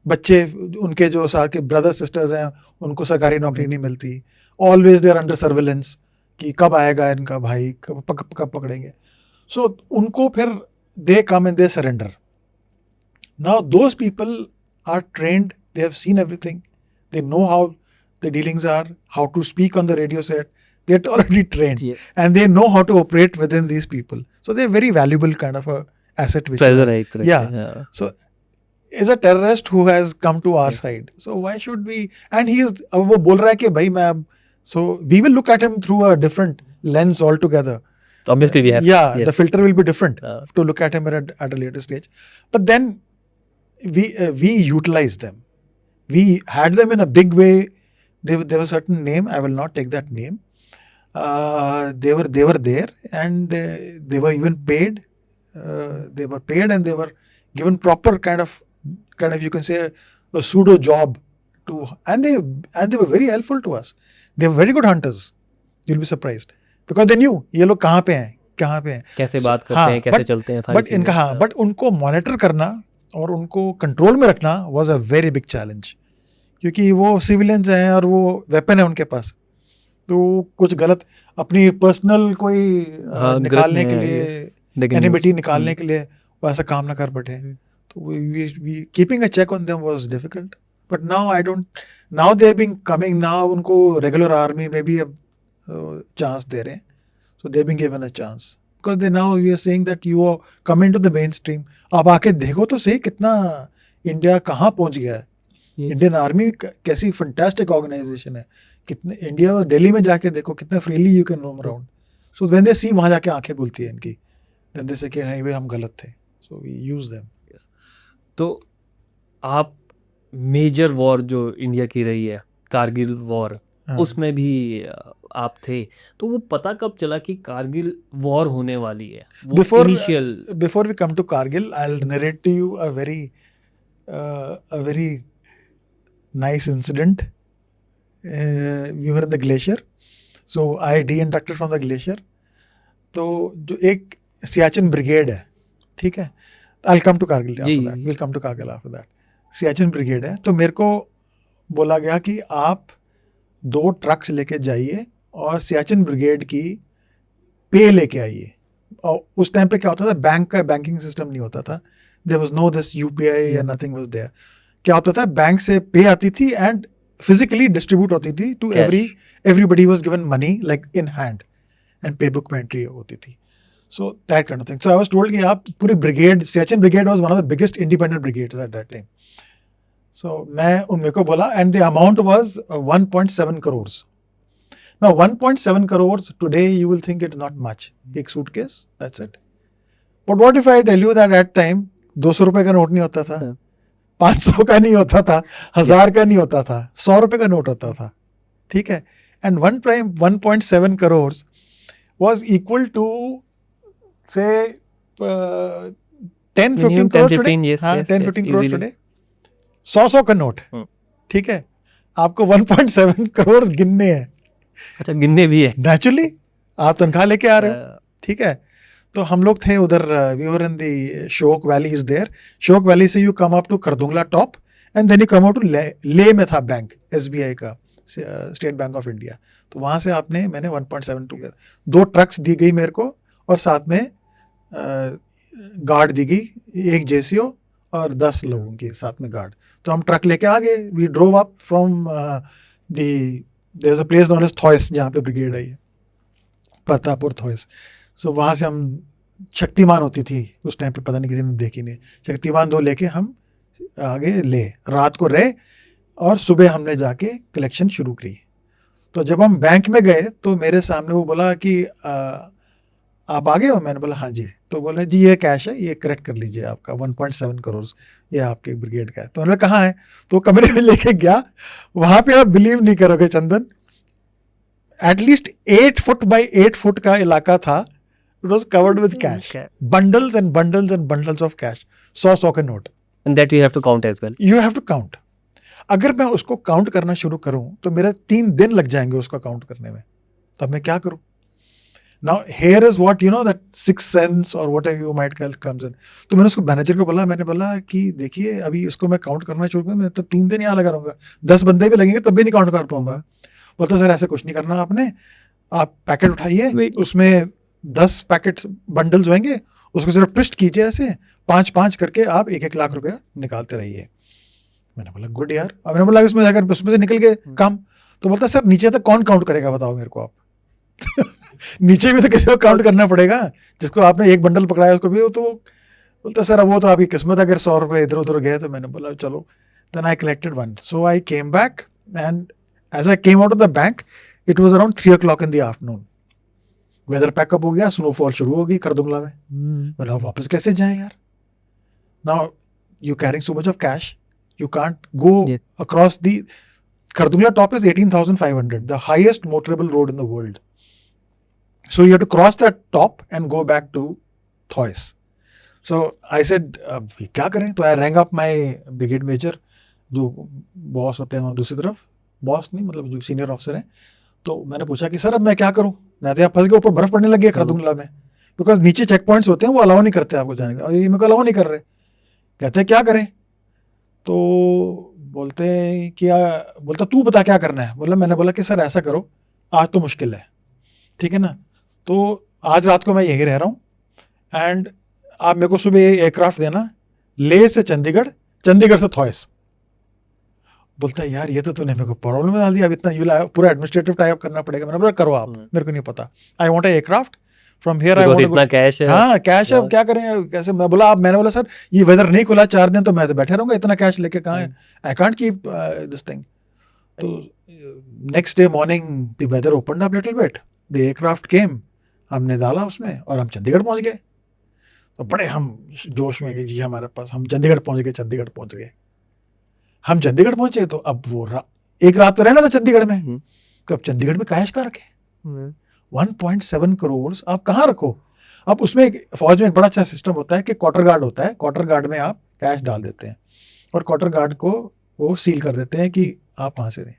बच्चे उनके जो साथ के ब्रदर सिस्टर्स हैं उनको सरकारी नौकरी नहीं मिलती, always they are under surveillance, कि कब आएगा इनका भाई, कब पकड़ेंगे. सो उनको फिर they come and they surrender. Now those people are trained, they have seen everything, they know how the dealings are, how to speak on the radio set. They're already trained. Yes. And they know how to operate within these people. So they're very valuable kind of a asset. Which treasure है एक तरह से. yeah. So is a terrorist who has come to our side. So why should we? And he is, वो बोल रहा है कि भाई मैं अब, so we will look at him through a different lens altogether. Obviously we have. Yeah, Yes. the filter will be different to look at him at a later stage. But then we utilized them. We had them in a big way. There was a certain name. I will not take that name. They were there, and they were even paid. They were paid, and they were given proper kind of you can say a pseudo job to, and they were very helpful to us. They were very good hunters. You'll be surprised because they knew ये लोग कहाँ पे हैं, कैसे बात करते हैं, कैसे चलते हैं, सारी चीजें. बट उनको मॉनिटर करना और उनको कंट्रोल में रखना was a very big challenge. क्योंकि वो सिविलियंस हैं और वो वेपन है उनके पास, तो कुछ गलत अपनी पर्सनल कोई निकालने के लिए, एनिमिटी निकालने के लिए वो ऐसा काम ना कर बैठे. तो keeping a check on them was difficult. But now I don't, now they being coming, now उनको रेगुलर आर्मी में भी अब चांस दे रहे हैं. So they being given a chance because they now we are saying that you are coming to the main stream. आप आके देखो तो सही कितना इंडिया कहाँ पहुँच गया है. इंडियन आर्मी कैसी फंटास्टिक ऑर्गेनाइजेशन है. कितने इंडिया, दिल्ली में जाके देखो कितना freely you can roam around. So when they see, वहाँ जाके आंखें खुलती है इनकी. देन दे से कि नहीं भाई हम गलत थे. So we use them. तो आप मेजर वॉर जो इंडिया की रही है, कारगिल वॉर, उसमें भी आप थे, तो वो पता कब चला कि कारगिल वॉर होने वाली है? Before we come to Kargil, I'll narrate to you a very nice incident. We were in the glacier, so I de-inducted from the glacier. तो जो एक सियाचिन ब्रिगेड है, ठीक है, I'll come to Kargil after that. We'll come to Kargil after that. Siachen brigade है, तो मेरे को बोला गया कि आप 2 ट्रक्स लेके जाइए और सियाचिन ब्रिगेड की पे लेके आइए. और उस टाइम पे क्या होता था, बैंकिंग सिस्टम नहीं होता था. There was no this UPI या नथिंग वाज देयर. क्या होता था, बैंक से पे आती थी एंड फिजिकली डिस्ट्रीब्यूट होती थी to everybody was given money like in hand and pay book में एंट्री होती थी. So that kind of thing. So I was told कि आप पूरी brigade, Siachen brigade was one of the biggest independent brigades at that time. So मेरे को बोला, and the amount was 1.7 crores. Now 1.7 crores today you will think it's not much. एक suitcase, that's it. But what if I tell you that at time 200 रुपए का note नहीं होता था, 500 का नहीं होता था, 1000 का नहीं होता था, 100 रुपए का नोट होता था, ठीक है. And 1.7 crores was equal to say 10-15 crores today. 10-15 crores today. 100 का नोट, ठीक है. आपको 1.7 crores गिनने हैं. अच्छा, गिनने भी है नेचुरली, आप तनख्वाह लेके आ रहे हो, ठीक है. तो हम लोग थे उधर, we were in the Shyok valley is there. Shyok valley से you come up to Khardungla top and then you come up to Leh में था बैंक, SBI का, स्टेट बैंक ऑफ इंडिया. तो वहाँ से मैंने 1.72 2 ट्रक्स दी गई मेरे को, और साथ में गार्ड दी गई, एक JCO और 10 लोगों के साथ में गार्ड. तो हम ट्रक लेके आ गए. We drove up from there's a place known as Thois, जहाँ पे ब्रिगेड आई है, प्रतापुर थॉइस. सो वहाँ से हम, शक्तिमान होती थी उस टाइम पे, पता नहीं किसी ने देखी नहीं, शक्तिमान 2 लेके हम आगे ले, रात को रहे और सुबह हमने जाके कलेक्शन शुरू की. तो जब हम बैंक में गए तो मेरे सामने वो बोला कि आप आ गए हो. मैंने बोला हाँ जी. तो बोले जी ये कैश है, ये करेक्ट कर लीजिए, आपका 1.7 crores ये आपके ब्रिगेड का है. तो उन्होंने कहाँ है, तो कमरे में लेके गया. वहाँ पे आप बिलीव नहीं करोगे Chandan, at least 8 foot by 8 foot का इलाका था. It was covered with cash, bundles and bundles and bundles of cash, 100 के note. And that you have to count as well. You have to count. अगर मैं उसको काउंट करना शुरू करूँ तो मेरे 3 दिन लग जाएंगे उसको काउंट करने में. तब मैं क्या करूँ? Now here is what you know, that sixth sense or whatever you might call comes in. तो मैंने उसको मैनेजर को बोला, मैंने बोला कि देखिए अभी इसको मैं काउंट करना शुरू करूँ, मैं तो 3 दिन यहाँ लगा रहूँगा, 10 बंदे भी लगेंगे तब भी नहीं काउंट कर पाऊंगा. बोलता सर ऐसे कुछ नहीं करना आपने, आप पैकेट उठाइए, उसमें 10 पैकेट बंडल्स होंगे, उसको सिर्फ ट्विस्ट कीजिए ऐसे 5-5 करके आप 1-1 लाख रुपया निकालते रहिए। मैंने बोला गुड यार। अब मैंने बोला इसमें अगर उसमें से निकल गए काम, तो बोलता सर नीचे तक कौन काउंट करेगा बताओ मेरे को आप। नीचे भी तो किसी को काउंट करना पड़ेगा, जिसको आपने एक बंडल पकड़ाया उसको भी, तो बोलता सर अब वो तो आपकी किस्मत, अगर 100 रुपये इधर उधर गए। तो मैंने बोला चलो, then I collected one. So I came back and as I came out of the bank it was around 3 o'clock in the afternoon. Weather pack up हो गया, स्नोफॉल शुरू हो गई करदुंगला में। बोला वापस कैसे जाएं यार, now you carrying so much of cash, you can't go across the Kardungla top is 18,500, the highest motorable road in the world. So you have to cross that top and go back to Thois. So I said, क्या करें? तो I rang up my brigade major, जो boss होते हैं दूसरी तरफ, boss नहीं मतलब जो सीनियर ऑफिसर हैं। तो मैंने पूछा कि सर अब मैं क्या करूं, मैं तो यहाँ फंस गया, ऊपर बर्फ पड़ने लगी है खरदुंगला में, बिकॉज नीचे चेक पॉइंट्स होते हैं वो अलाउ नहीं करते आपको जाने का, और ये मेरे को अलाउ नहीं कर रहे। कहते हैं क्या करें, तो बोलते क्या, बोलता तू बता क्या करना है। बोला, मैंने बोला कि सर ऐसा करो, आज तो मुश्किल है, ठीक है ना, तो आज रात को मैं यहीं रह रहा हूँ एंड आप मेरे को सुबह एयरक्राफ्ट देना, लेह से चंडीगढ़, चंडीगढ़ से थॉइस। बोलता है यार ये तो तूने मेरे को प्रॉब्लम में डाल दिया, अब इतना पूरा एडमिनिस्ट्रेटिव टाइप करना पड़ेगा। मैंने बोला करो आप, मेरे को नहीं पता, I want aircraft from here, I want इतना कैश है। हाँ कैश है, क्या करें कैसे। मैं बोला आप, मैंने बोला सर ये वेदर नहीं खुला 4 दिन, तो मैं तो बैठे रहूंगा, इतना कैश लेके कहाँ है, I can't keep this thing. तो next day morning the weather opened up little bit, the aircraft came, हमने डाला उसमें और हम चंडीगढ़ पहुंच गए। तो बड़े हम जोश में कि जी हमारे पास, हम चंडीगढ़ पहुंच गए, चंडीगढ़ पहुंच गए। हम चंडीगढ़ पहुंचे तो अब वो एक रात तो रहना था चंडीगढ़ में, तो अब चंडीगढ़ में कैश कहाँ रखे, 1.7 करोड़ आप कहाँ रखो। अब उसमें फौज में एक बड़ा अच्छा सिस्टम होता है कि क्वार्टर गार्ड होता है, क्वार्टर गार्ड में आप कैश डाल देते हैं और क्वार्टर गार्ड को वो सील कर देते हैं कि आप वहाँ से दें।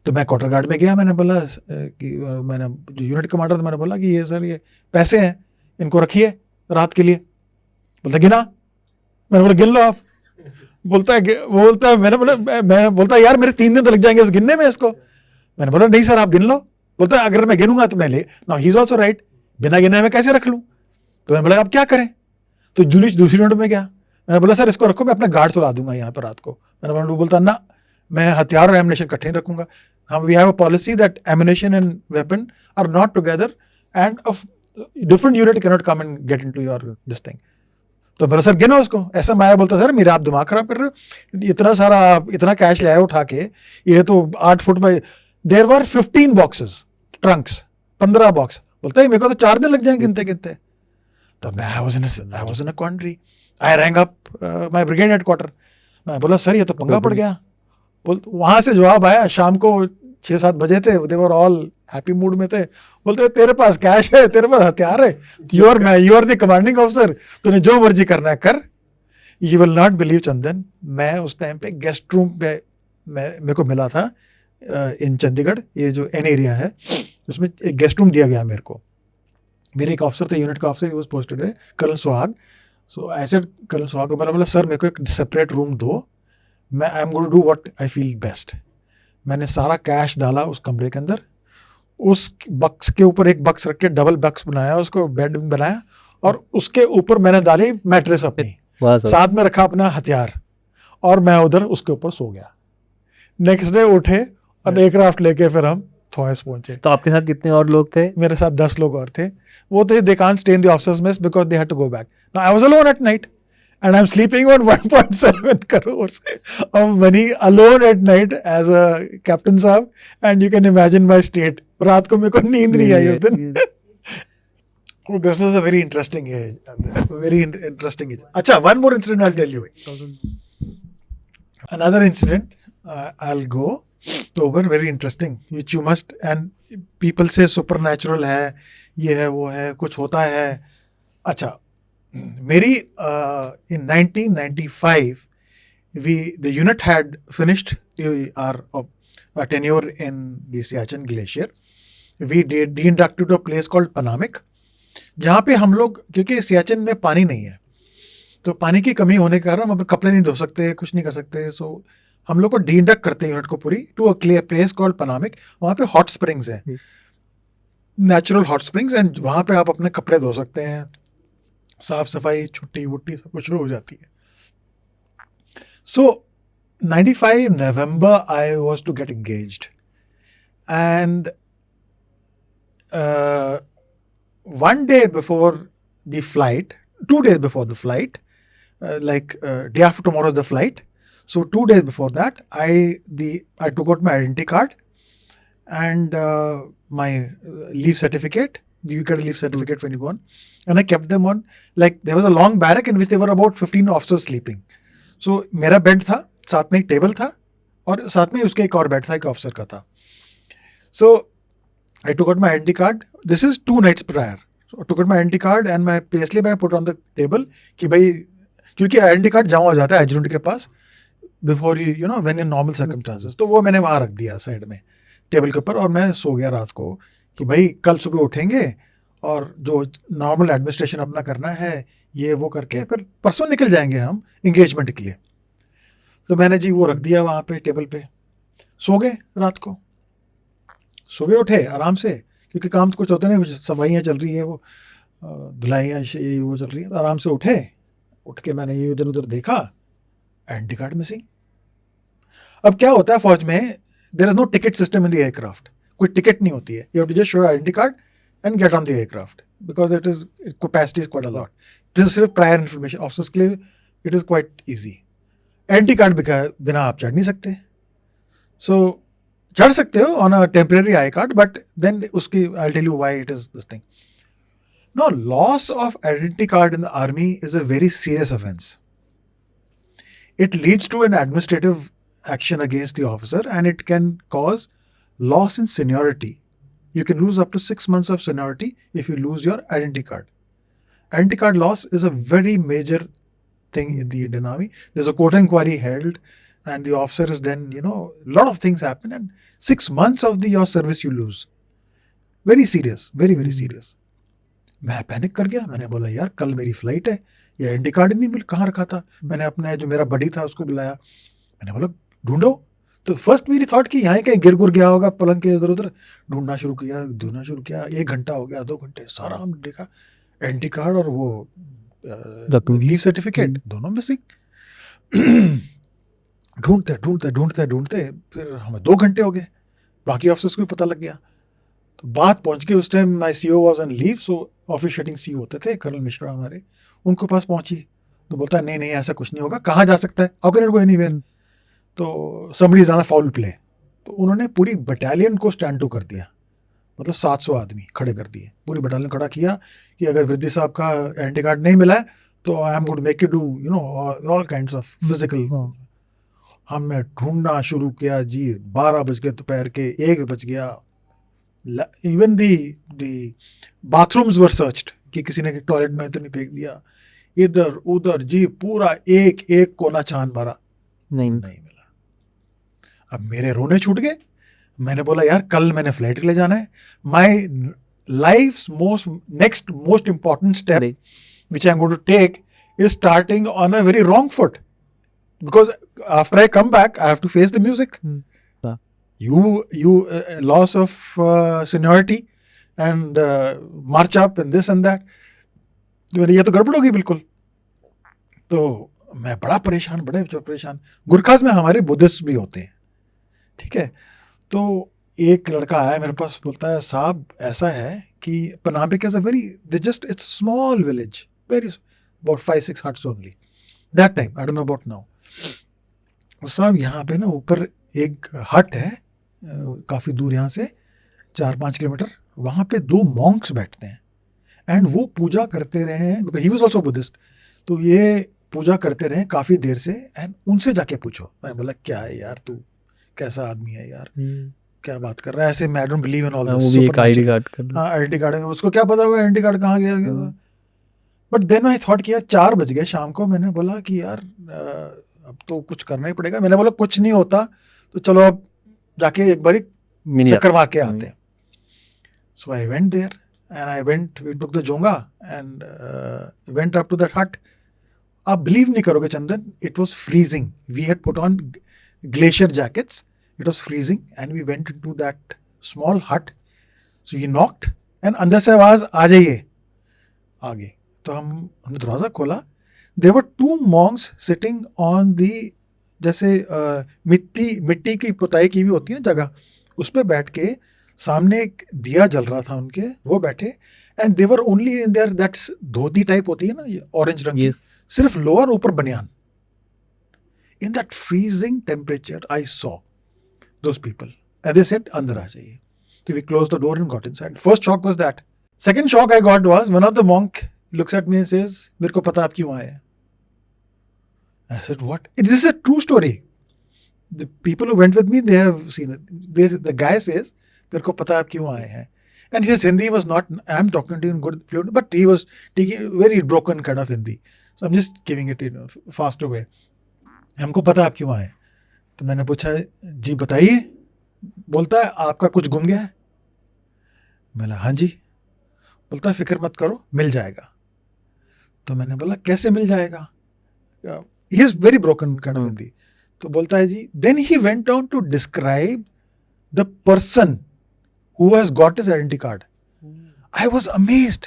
तो मैं क्वार्टर गार्ड में गया, मैंने बोला कि मैंने जो यूनिट कमांडर था, मैंने बोला कि ये सर ये पैसे हैं, इनको रखिए रात के लिए। बोलता गिना, मैंने बोला गिन लो आप। बोलता है मैं बोलता है यार मेरे 3 दिन तो लग जाएंगे उस गिनने में इसको। मैंने बोला नहीं सर आप गिन लो। बोलता है अगर मैं गिनूंगा तो मैं ले, now he is also right, बिना गिने में कैसे रख लूं। तो मैंने बोला अब क्या करें, तो दूसरी यूनिट में गया, मैंने बोला सर इसको रखो, मैं अपना गार्ड चला दूंगा यहाँ पर रात को। मैंने बोला, बोलता ना मैं हथियार और एमुनेशन इकट्ठे नहीं रखूंगा, हम we have a policy that ammunition and weapon are not together and different unit can not come and get into your this thing. तो मेरा सर गिनो उसको, ऐसा मैं बोलता सर मेरा आप दिमाग खराब कर रहे हो, इतना सारा इतना कैश ले आए उठा के, ये तो 8 फुट में, there were 15 boxes trunks, 15 box. बोलता है मेरे को तो 4 दिन लग जाएंगे गिनते गिनते। तो मैं I was in a quandary, I rang up my brigade headquarter. मैं बोला सर ये तो पंगा पड़ गया। वहां से जवाब आया शाम को 6-7 बजे थे, दे वर ऑल हैप्पी मूड में थे। बोलते तेरे पास कैश है, तेरे पास हथियार है, you are the commanding officer, तूने जो मर्जी करना है कर। You will not believe Chandan, मैं उस टाइम पे गेस्ट रूम पे मेरे को मिला था इन चंडीगढ़, ये जो एन एरिया है उसमें एक गेस्ट रूम दिया गया मेरे को। मेरे एक ऑफिसर थे, यूनिट का ऑफिसर, ही वाज पोस्टेड है कर्नल सुहाग। सो आई सेड कर्नल सुहाग को बोला सर मेरे को एक सेपरेट रूम दो, मैं I am going to do what I feel best. मैंने सारा कैश डाला उस कमरे के अंदर, उस बक्स के ऊपर एक बक्स रख के डबल बक्स बनाया, उसको बेड बनाया और उसके ऊपर मैंने डाली मैट्रेस अपनी, साथ में रखा अपना हथियार और मैं उधर उसके ऊपर सो गया। नेक्स्ट डे उठे और एयरक्राफ्ट लेके फिर हम थॉइस पहुंचे। तो आपके साथ कितने और लोग थे? मेरे साथ 10 लोग और थे। वो थे they can't stay in the officers mess because they had to go back. Now I was alone at night and I'm sleeping on 1.7 crores of money alone at night as a captain साहब, and you can imagine my state. रात को मेरे को नींद नहीं आई उस दिन। This was a very interesting age. अच्छा, one more incident I'll tell you. Another incident I'll go over, very interesting, which you must, and people say supernatural है, ये है वो है, कुछ होता है। अच्छा, मेरी in 1995 the unit had finished our tenure in the Siachen Glacier. We de-inducted to a place called Panamik, जहाँ पे हम लोग, क्योंकि सियाचिन में पानी नहीं है तो पानी की कमी होने के कारण हम अपने कपड़े नहीं धो सकते, कुछ नहीं कर सकते। सो हम लोग को डी-इंडक्ट करते हैं यूनिट को पूरी to a place called Panamik. वहाँ पे हॉट स्प्रिंग्स हैं। नेचुरल हॉट स्प्रिंग्स, एंड वहाँ पे आप अपने कपड़े धो सकते हैं, साफ सफाई, छुट्टी वुट्टी सब कुछ शुरू हो जाती है. So 95 November I was to get engaged, and one day before the flight, 2 days before the flight, day after tomorrow is the flight. So 2 days before that, I took out my identity card and my leave certificate. You get a leave certificate when you go on, and I kept them on. Like there was a long barrack in which there were about 15 officers sleeping. So मेरा bed था, साथ में एक table था, और साथ में उसके एक और बेड था, एक ऑफिसर का था. So I took out my identity card. This is 2 nights prior. So I took out my identity card and my payslip I put on the table कि भाई, क्योंकि आइडेंटिटी कार्ड जमा हो जाता है एजेंट के पास before you know when in normal circumstances, तो वो मैंने वहाँ रख दिया साइड में टेबल के ऊपर, और मैं सो गया रात को कि भाई कल सुबह उठेंगे और जो नॉर्मल एडमिनिस्ट्रेशन अपना करना है ये वो करके फिर परसों निकल जाएंगे हम इंगेजमेंट के लिए. तो मैंने जी वो रख दिया वहाँ पे टेबल पे, सो गए रात को. सुबह उठे आराम से, क्योंकि काम तो कुछ होता नहीं, कुछ सफाइयाँ चल रही है, वो धुलाइयाँ ये वो चल रही है. तो आराम से उठ के मैंने ये उधर उधर देखा, आइडेंटिटी कार्ड मिसिंग. अब क्या होता है फौज में, there is no ticket system in the aircraft. कोई टिकट नहीं होती है. You have to just show identity card and get on the aircraft, because it is capacity is quite a lot. It is सिर्फ prior information officers के लिए, it is quite easy. Identity card बिना आप चढ़ नहीं सकते. सो चढ़ सकते हो on a temporary I card, but then उसकी I tell you why it is this thing. No, loss of identity card in the army is a very serious offence. It leads to an administrative action against the officer, and it can cause loss in seniority. You can lose up to 6 months of seniority if you lose your identity card. Identity card loss is a very major thing in the Indian Army. There's a court inquiry held, and the officer is then, a lot of things happen, and 6 months of your service you lose. Very serious, very, very serious. मैं panic कर गया. मैंने बोला यार कल मेरी flight है, ये आइडेंटिटी कार्ड नहीं मिल, कहाँ रखा था. मैंने अपने जो मेरा बडी था उसको बुलाया, मैंने बोला ढूंढो. तो फर्स्ट मेरी थॉट कि यहाँ कहीं गिर गुर गया होगा पलंग के इधर उधर. ढूंढना शुरू किया. 1 घंटा हो गया, 2 घंटे, सारा हम देखा, आइडेंटिटी कार्ड और वो लीव सर्टिफिकेट दोनों मिसिंग. ढूंढते फिर हमें 2 घंटे हो गए. बाकी ऑफिसर्स को भी पता लग गया. तो बात पहुंच गई. उस time my CEO was on leave, so officiating CEO होते थे कर्नल मिश्रा हमारे, उनको पास पहुंची. तो बोलता है नहीं ऐसा कुछ नहीं होगा, कहाँ जा सकता है, how can it go anywhere. तो somebody is on a foul play. तो उन्होंने पूरी बटालियन को स्टैंड टू कर दिया, मतलब 700 आदमी खड़े कर दिए. पूरी बटालियन खड़ा किया कि अगर वृद्धि साहब का आइडेंटिटी कार्ड नहीं मिला है तो I am going to make you do all kinds of physical. हमने ढूंढना शुरू किया जी. 12 बज गए दोपहर के, 1 बज गया. Even the bathrooms were searched कि किसी ने टॉयलेट में तो नहीं फेंक दिया. इधर उधर जी पूरा एक कोना छान मारा, नहीं मिला. अब मेरे रोने छूट गए. मैंने बोला यार कल मैंने फ्लाइट के लिए जाना है. My life's next most important step which I am going to take is starting on a very wrong foot, because after I come back I have to face the music. You loss of seniority and march up and this and that. ये तो गड़बड़ होगी बिल्कुल. तो मैं बड़े परेशान. गुरखास में हमारे बुद्धिस्ट भी होते हैं, ठीक है. तो एक लड़का आया मेरे पास, बोलता है साहब ऐसा है कि Panamik is a very it's small village, very about 5-6 huts only that time. I don't know about now. साहब यहाँ पे ना ऊपर एक हट है, काफ़ी दूर यहाँ से 4-5 किलोमीटर. वहाँ पे 2 मॉन्क्स बैठते हैं एंड वो पूजा करते रहे हैं, because he was also Buddhist. तो ये पूजा करते रहे काफ़ी देर से, एंड उनसे जाके पूछो. मैं बोला क्या है यार, तू कैसा आदमी है यार, क्या बात कर रहा है ऐसे. मैं don't believe in all this. ID card, हाँ आईडेंटिटी कार्ड है, उसको क्या पता होगा आइडेंटिटी कार्ड कहाँ गया. बट देन आई थॉट कि यार 4 बज गए शाम को. मैंने बोला कि यार अब तो कुछ करना ही पड़ेगा. मैंने बोला कुछ नहीं होता तो चलो अब जाके एक बारी चक्कर मार के आते हैं. So I went there and we took the Jonga and went up to that hut. आप बिलीव नहीं करोगे Chandan, it was freezing. We had put on glacier jackets. It was freezing and we went into that small hut. So we knocked and अंदर से आवाज़ आ जाइए आगे। तो हमने दरवाज़ा खोला, there were 2 monks sitting on the, जैसे मिट्टी की पुताई की हुई होती है ना जगह, उस पर बैठ के, सामने एक दिया जल रहा था उनके, वो बैठे, and they were only in their that's dhoti type होती है ना ये ऑरेंज रंग की, सिर्फ लोअर ऊपर बनियान। In that freezing temperature I saw those people and they said अंदर आ जाइए। So we closed the door and got inside. First shock was that. Second shock I got was one of the monk looks at me and says, मेरे को पता आप क्यों आए हैं? I said, what? This is a true story. The people who went with me, they have seen it. The guy says, मेरे को पता आप क्यों आए हैं? And his Hindi was not, I'm talking to him in good fluent, but he was taking very broken kind of Hindi. So I'm just giving it in a faster way. हमको पता आप क्यों आए? तो मैंने पूछा, जी बताइए। बोलता है आपका कुछ गुम गया है? मैंने हाँ जी। बोलता है फिक्र मत करो, मिल जाएगा। तो मैंने बोला कैसे मिल जाएगा? He is very broken kind of Hindi. तो बोलता है जी, then he went on to describe the person who has got his identity card. I was amazed.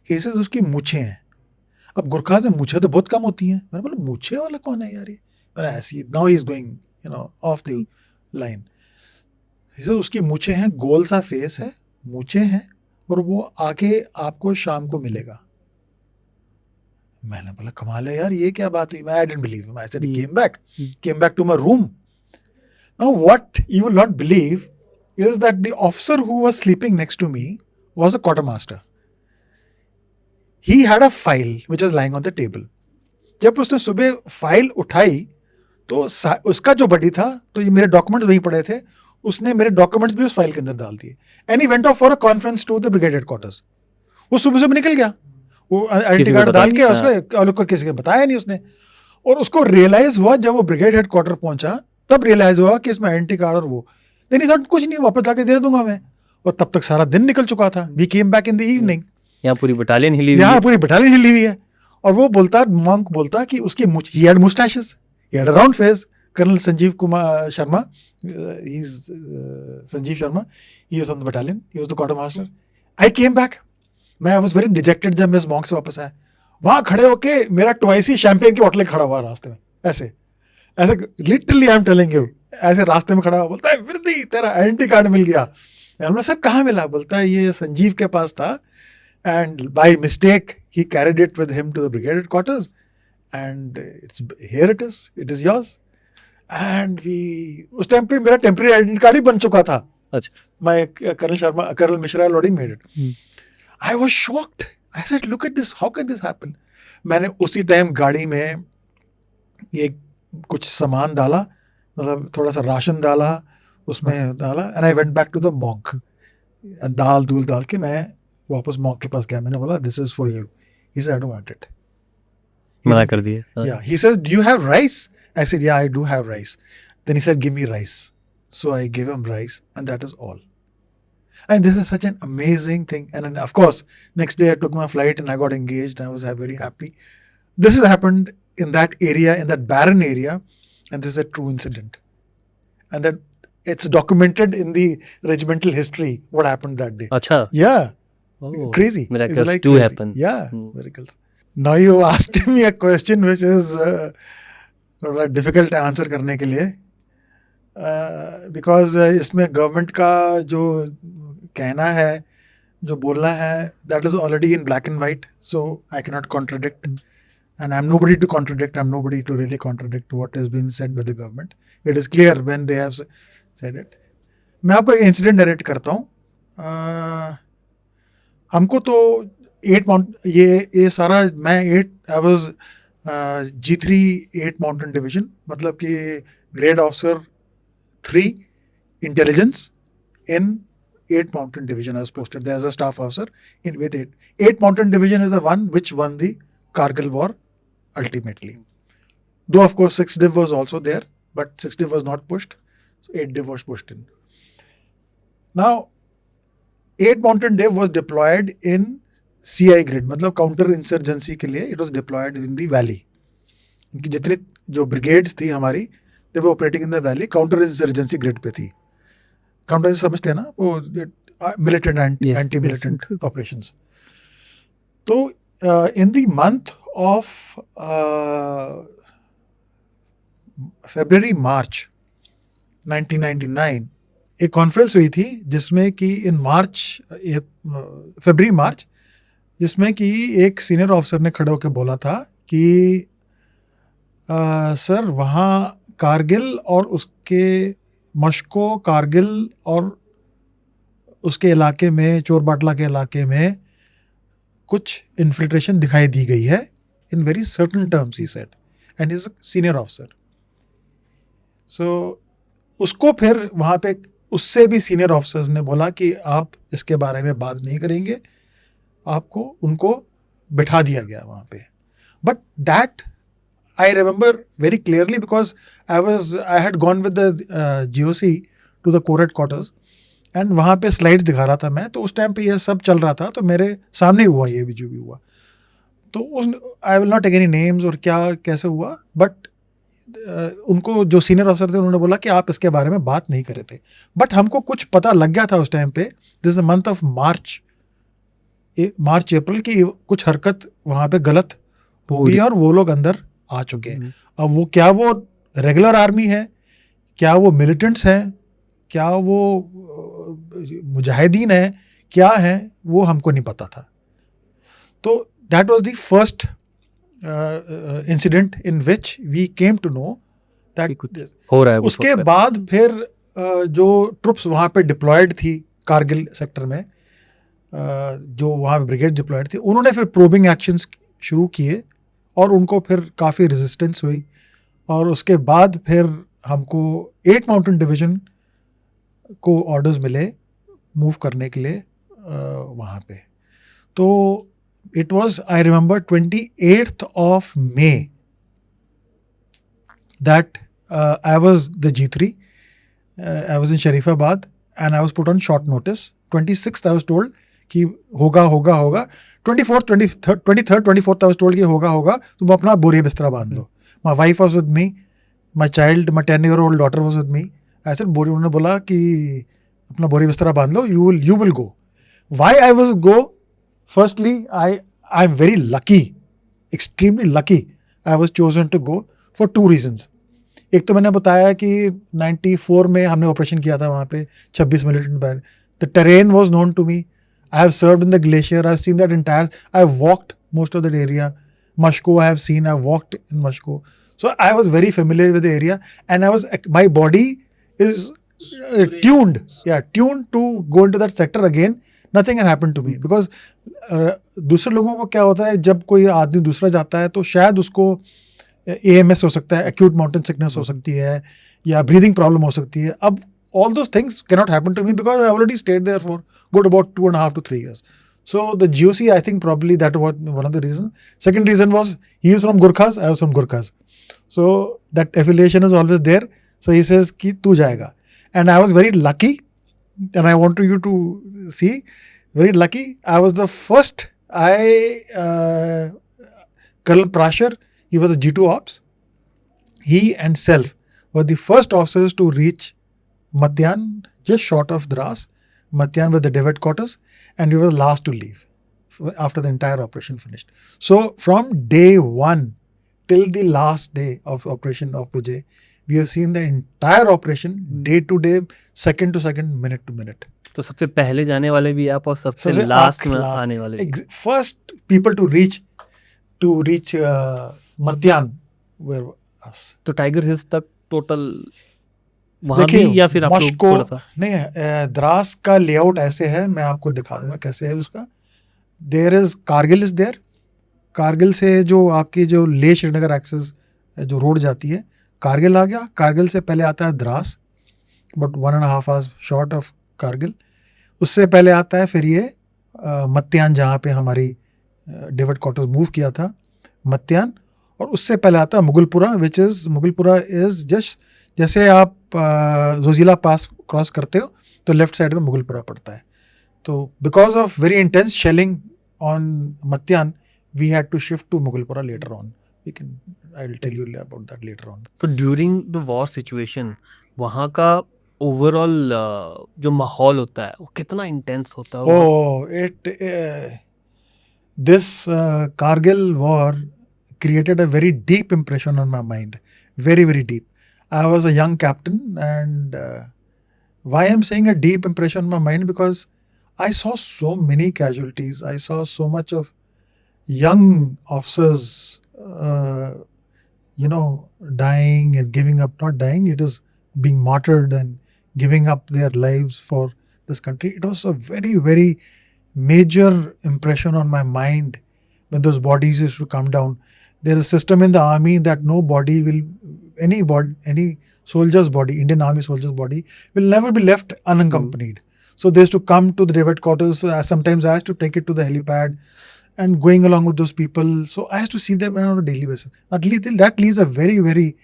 He says उसकी मूछें हैं। अब गुरखाज में मूछें तो बहुत कम होती हैं। मैंने बोला मूछें वाला कौन है यार ये? ऐसी now he is going of the line. उसकी मूछें हैं, गोल सा फेस है, मूछें हैं, और वो आके आपको शाम को मिलेगा। मैंने बोला कमाल है यार, ये क्या बात हुई? I didn't believe him. I said he came back to my room. Now what you will not believe is that the officer who was sleeping next to me was a quartermaster. He had a file which was lying on the table. जब उसने सुबह file उठाई तो उसका जो बडी था, तो ये मेरे डॉक्यूमेंट्स वहीं पड़े थे, उसने मेरे डॉक्यूमेंट्स भी उस फाइल के अंदर डाल दिए। And he went off for a conference to the brigade headquarters. वो सुबह सुबह निकल गया, वो आइडेंटिटी कार्ड डाल के उसमें, और को किसी ने बताया नहीं उसने। और उसको रियलाइज हुआ जब वो ब्रिगेड हेडक्वार्टर पहुंचा, तब रियलाइज हुआ कि इसमें आइडेंटिटी कार्ड और वो। नहीं सर कुछ नहीं, वापस लाके दे दूंगा मैं। और तब तक सारा दिन निकल चुका था। We came back in the evening. यहाँ पूरी बटालियन हिली हुई यहाँ पूरी बटालियन हिली हुई है। और वो बोलता, मॉन्क बोलता कि उसकी he had moustaches, he had a round face. Colonel Sanjeev Kumar Sharma, he's Sanjeev Sharma, he was on the battalion, he was the quartermaster. I came back. मैं I was very dejected जब मैं उस monk से वापस आया। वहाँ खड़े होके मेरा ट्वाइस ही शैंपेन की बोतलें खड़ा हुआ रास्ते में, ऐसे literally I am telling you, ऐसे रास्ते में खड़ा हुआ। बोलता है विरदी तेरा आइडेंटिटी कार्ड मिल गया। मैंने सर कहाँ मिला? बोलता है ये संजीव के पास था, and by mistake he carried it with him to the brigade headquarters, and it's here it is yours. And we, उस टाइम पे मेरा टेम्परेरी आइडेंटिटी कार्ड ही बन चुका था। अच्छा, my colonel Mishra already made it. I was shocked. I said look at this, how can this happen? मैंने उसी time गाड़ी में ये कुछ सामान डाला, मतलब थोड़ा सा राशन डाला, उसमें डाला, and I went back to the monk. दाल दूल डाल के मैं वापस मॉन्क के पास गया। मैंने बोला this is for you. He said I don't want it. मना कर दिया। Yeah, he said, do you have rice? I said, yeah, I do have rice. Then he said, give me rice. So I gave him rice, and that is all. And this is such an amazing thing. And then, of course, next day I took my flight and I got engaged and I was very happy. This has happened in that area, in that barren area, and this is a true incident. And that it's documented in the regimental history, what happened that day. अच्छा, Yeah. oh, Crazy. miracles It's like do crazy. happen. Yeah, miracles. Now you asked me a question which is थोड़ा difficult answer करने के लिए, because इसमें government का जो कहना है, जो बोलना है, that is already in black and white, so I can not contradict, and I am nobody to contradict, I am nobody to really contradict what is been said by the government. It is clear when they have said it. मैं आपको एक incident narrate करता हूँ. हमको तो 8 mount, ये सारा मैं I was G3 8 mountain division, मतलब कि grade officer 3 intelligence in 8 mountain division. I was posted there as a staff officer in with 8. 8 mountain division is the one which won the Kargil war ultimately. Though of course 6 Div was also there, but 6 Div was not pushed, so 8 Div was pushed in. Now 8 mountain div was deployed in CI grid, मतलब counter insurgency के लिए it was deployed in the valley. उनकी जितनी जो brigades थी हमारी, they were operating in the valley, counter insurgency grid पे थी. काउंटर समझते हैं ना, वो militant and Yes, anti-militant yes. operations. So in the month of February-March 1999 एक कॉन्फ्रेंस हुई थी जिसमें कि इन February-March जिसमें कि एक सीनियर ऑफिसर ने खड़े होकर बोला था कि सर वहाँ कारगिल और उसके मशको, कारगिल और उसके इलाके में, चोर बाटला के इलाके में कुछ इन्फिल्ट्रेशन दिखाई दी गई है in very certain terms he said, and is a senior officer. So उसको फिर वहाँ पे उससे भी सीनियर ऑफिसर्स ने बोला कि आप इसके बारे में बात नहीं करेंगे, आपको उनको बिठा दिया गया वहाँ पे. But that I remember very clearly because I had gone with the GOC to the core headquarters and वहाँ पे स्लाइड्स दिखा रहा था मैं, तो उस टाइम पे ये सब चल रहा था, तो मेरे सामने हुआ ये भी जो भी हुआ. तो उस I will not take any names और क्या कैसे हुआ, बट उनको जो सीनियर ऑफिसर थे उन्होंने बोला कि आप इसके बारे में बात नहीं कर रहे थे. बट हमको कुछ पता लग गया था उस टाइम पे, this is the month of March April की कुछ हरकत वहाँ पे गलत होगी और वो लोग अंदर आ चुके हैं. अब वो क्या वो रेगुलर आर्मी है, क्या वो मिलिटेंट्स हैं, क्या वो मुजाहिदीन है, क्या है, वो हमको नहीं पता था. तो that was the first incident in which we came to know that हो रहा है. उसके बाद फिर जो ट्रुप्स वहाँ पे डिप्लॉयड थी कारगिल सेक्टर में, जो वहाँ ब्रिगेड डिप्लॉयड थी, उन्होंने फिर प्रोबिंग एक्शंस शुरू किए और उनको फिर काफ़ी रेजिस्टेंस हुई. और उसके बाद फिर हमको 8 माउंटेन डिवीज़न को ऑर्डर्स मिले मूव करने के लिए वहाँ पे. तो it was, I remember 28th of May that I was the G3. I was in Sharifabad and I was put on short notice. 26th I was told कि होगा. 24th, 23rd, 24th I was told कि होगा, तुम अपना बोरी बिस्तरा बांध लो. My wife was with me, my child, my 10-year-old daughter was with me. I said बोरी, उन्होंने बोला कि अपना बोरी बिस्तरा बांध लो, you will go. Why I was go? Firstly, I'm very lucky, extremely lucky. I was chosen to go for 2 reasons. एक तो मैंने बताया कि 94 में हमने ऑपरेशन किया था वहाँ पे 26 militant bag. The terrain was known to me. I have served in the glacier. I have seen that entire. I have walked most of that area. Mashko I have seen. I have walked in Mashko. So I was very familiar with the area, and my body is tuned. Yeah, tuned to go into that sector again. Nothing can happen to me because दूसरे लोगों को क्या होता है, जब कोई आदमी दूसरा जाता है तो शायद उसको AMS हो सकता है, एक्यूट माउंटेन सिकनेस हो सकती है, या ब्रीदिंग प्रॉब्लम हो सकती है. अब all those things cannot happen to me because I already stayed there for good about 2.5 to 3 years. So the GOC, I think probably that was one of the reasons. Second reason was he is from Gurkhas, I was from Gurkhas. So that affiliation is always there. So he says कि तू जाएगा. And I was very lucky, and I want you to see, very lucky. I was the first, Colonel Prasher, he was a G2 Ops. He and Self were the first officers to reach Matyan, just short of Dras. Matyan with the Devet quarters, and we were the last to leave after the entire operation finished. So from day 1 till the last day of operation of Vijay, we have seen the entire operation day to day, second to second, minute to minute. तो सबसे पहले जाने वाले भी आप और सबसे last में आने वाले. First people to reach Matyan were us. तो टाइगर हिल्स तक टोटल वहाँ भी, या फिर आप लोग थोड़ा सा? नहीं, द्रास का लेआउट ऐसे है, मैं आपको दिखा दूंगा कैसे है उसका. There is Kargil is there. Kargil से जो आपकी जो लेह श्रीनगर एक्सेस जो रोड जाती है, कारगिल आ गया. कारगिल से पहले आता है Dras, but 1.5 hours short of Kargil. उससे पहले आता है फिर ये मत्यान, जहाँ पे हमारी डेविड क्वार्टर्स मूव किया था, मत्यान. और उससे पहले आता है मुगलपुरा, मुगलपुरा इज जस्ट जैसे आप जोजिला पास क्रॉस करते हो तो लेफ्ट साइड में मुगलपुरा पड़ता है. तो because of very intense shelling on Matyan, we had to shift to Mughalpura later on. I will tell you about that later on. तो ड्यूरिंग द वॉर सिचुएशन वहाँ का ओवरऑल जो माहौल होता है वो कितना इंटेंस होता है? और This Kargil war created a very deep impression on my mind. Very, very deep. I was a young captain, and why I'm saying a deep impression on my mind, because I saw so many casualties. I saw so much of young officers, dying and giving up. Not dying, it is being martyred and giving up their lives for this country. It was a very, very major impression on my mind when those bodies used to come down. There's a system in the army that any soldier's body, Indian Army soldier's body, will never be left unaccompanied. So they used to come to the David quarters. Sometimes I used to take it to the helipad and going along with those people. So I used to see them on a daily basis. That leaves a very, very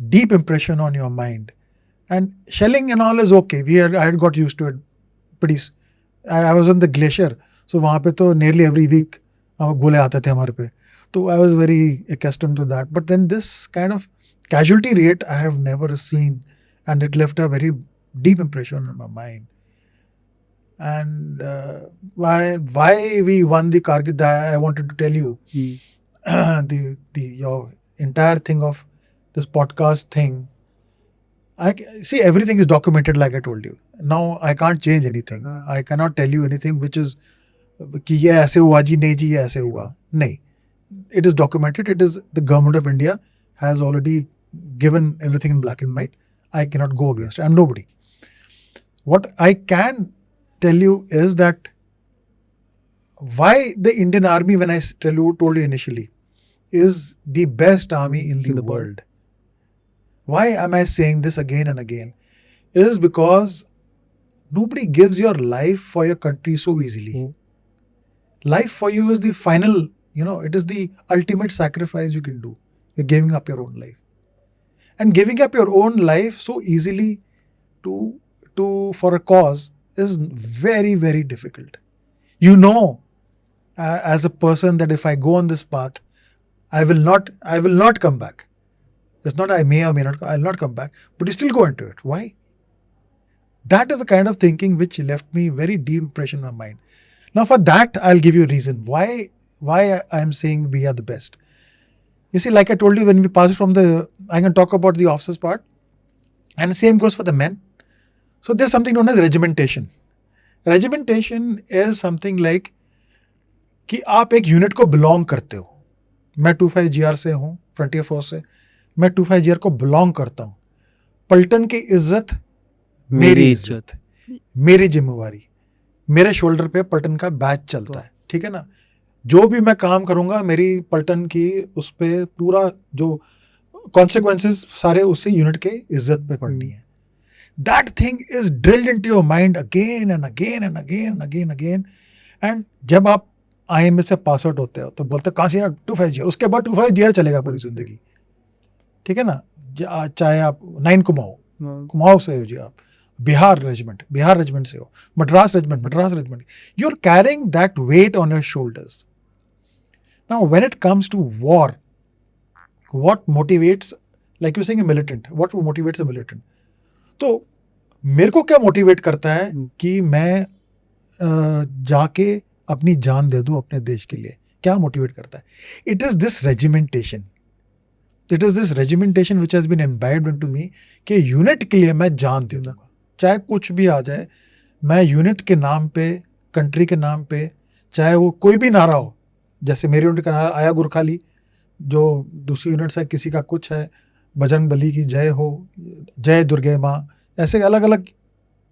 deep impression on your mind. And shelling and all is okay. I had got used to it pretty. I was on the glacier, so वहाँ पे तो nearly every week गोले आते थे हमारे पे. So I was very accustomed to that. But then this kind of casualty rate I have never seen, and it left a very deep impression on my mind. And why we won the Kargil, I wanted to tell you, your entire thing of this podcast thing. I see everything is documented, like I told you. Now I can't change anything. I cannot tell you anything which is कि ये ऐसे हुआ जी, नहीं जी ये ऐसे हुआ, नहीं. It is documented. It is the government of India has already given everything in black and white. I cannot go against it. I'm nobody. What I can tell you is that why the Indian Army, when I told you initially, is the best army in the world. Why am I saying this again and again? It is because nobody gives your life for your country so easily. Life for you is the final, it is the ultimate sacrifice you can do. You're giving up your own life. And giving up your own life so easily for a cause is very, very difficult. As a person, that if I go on this path, I will not come back. It's not I may or may not, I'll not come back, but you still go into it. Why? That is the kind of thinking which left me very deep impression in my mind. Now for that, I'll give you a reason why I am saying we are the best. You see, like I told you, when we pass from I can talk about the officers part, and the same goes for the men. So there's something known as regimentation. Regimentation is something like कि आप एक unit को belong करते हो. मैं 25GR से हूँ, frontier force से. मैं 25GR को बिलोंग करता हूँ. पलटन की इज्जत मेरी इज्जत, मेरी जिम्मेवारी. मेरे शोल्डर पे पलटन का बैच चलता है, ठीक है ना. जो भी मैं काम करूँगा, मेरी पलटन की उस पे पूरा जो कॉन्सिक्वेंसेस सारे उससे यूनिट के इज्जत पे पड़नी है. That thing is drilled into your mind again and again and again and again and again. And जब आप IMA से पास आउट होते हो तो बोलते कहाँ से 25GR, उसके बाद 25GR चलेगा पूरी जिंदगी, ठीक है ना. चाहे आप 9 कुमाऊं से हो जी, आप बिहार रेजिमेंट से हो, Madras regiment, you're carrying that weight on your shoulders. Now when it comes to war, what motivates, like you're saying, a militant, what motivates a militant? तो मेरे को क्या मोटिवेट करता है कि मैं जाके अपनी जान दे दूं अपने देश के लिए. क्या मोटिवेट करता है? It is this regimentation which has been imbibed into me कि यूनिट के लिए मैं जान दे दूंगा, चाहे कुछ भी आ जाए. मैं यूनिट के नाम पे, कंट्री के नाम पे, चाहे वो कोई भी नारा हो. जैसे मेरी यूनिट का नारा आया गुरखाली, जो दूसरी यूनिट से किसी का कुछ है, बजरंग बली की जय हो, जय दुर्गे माँ, ऐसे अलग अलग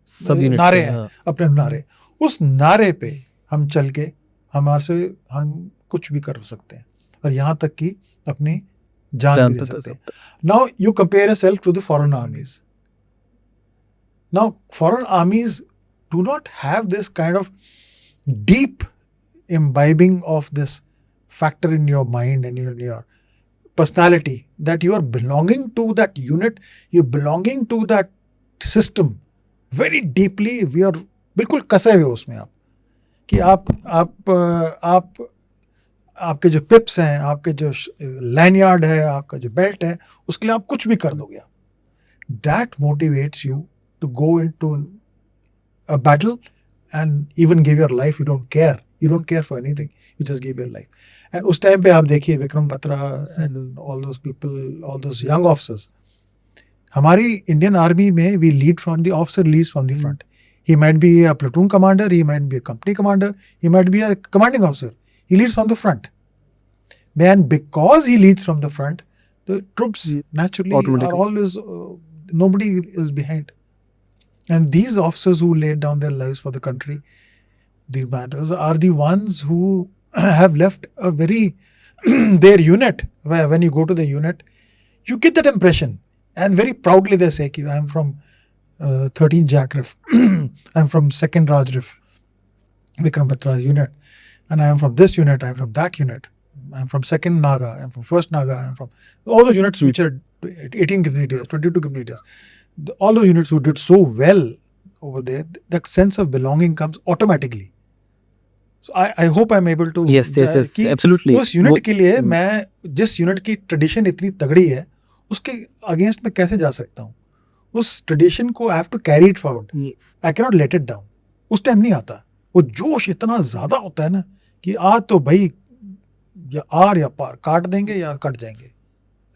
सब नारे हैं, अपने नारे. उस नारे पे हम चल के हमारे से हम कुछ भी कर सकते हैं, और यहाँ तक कि अपनी जान भी दे सकते हैं. Now you compare yourself to the foreign armies. Now foreign armies do not have this kind of deep imbibing of this factor in your mind and in your personality, that you are belonging to that unit, you're belonging to that system very deeply. We are बिल्कुल कसे हुए उसमें आप, कि आप आपके जो पिप्स हैं, आपके जो लैंडयार्ड है, आपका जो बेल्ट है, उसके लिए आप कुछ भी कर दोगे. That motivates you to go into a battle and even give your life. You don't care. You don't care for anything. You just give your life. And उस टाइम पे आप देखिए Vikram Batra and all those people, all those young officers. हमारी Indian army में we lead from the officer leads from the front. He might be a platoon commander, he might be a company commander, he might be a commanding officer. He leads from the front. And because he leads from the front, the troops naturally are always, nobody is behind. And these officers who laid down their lives for the country, the matters, are the ones who have left a very, their unit, where when you go to the unit, you get that impression. And very proudly they say, I am from 13 Jack Riff, I am from 2nd Raj Riff, Vikram Batra's unit. And I am from this unit, I am from that unit. I am from 2nd Naga, I am from 1st Naga, I am from all those units which are 18 grenadiers, 22 grenadiers. All those units who did so well over there, that sense of belonging comes automatically. So I hope I'm able to. Yes, absolutely. उस unit के लिए मैं जिस unit की tradition इतनी तगड़ी है उसके अगेंस्ट में कैसे जा सकता हूँ? उस ट्रेडिशन को I have to carry it forward. I can not let it down. उस टाइम नहीं आता. वो जोश इतना ज्यादा होता है ना कि आज तो भाई या आर या पार काट देंगे या कट जाएंगे,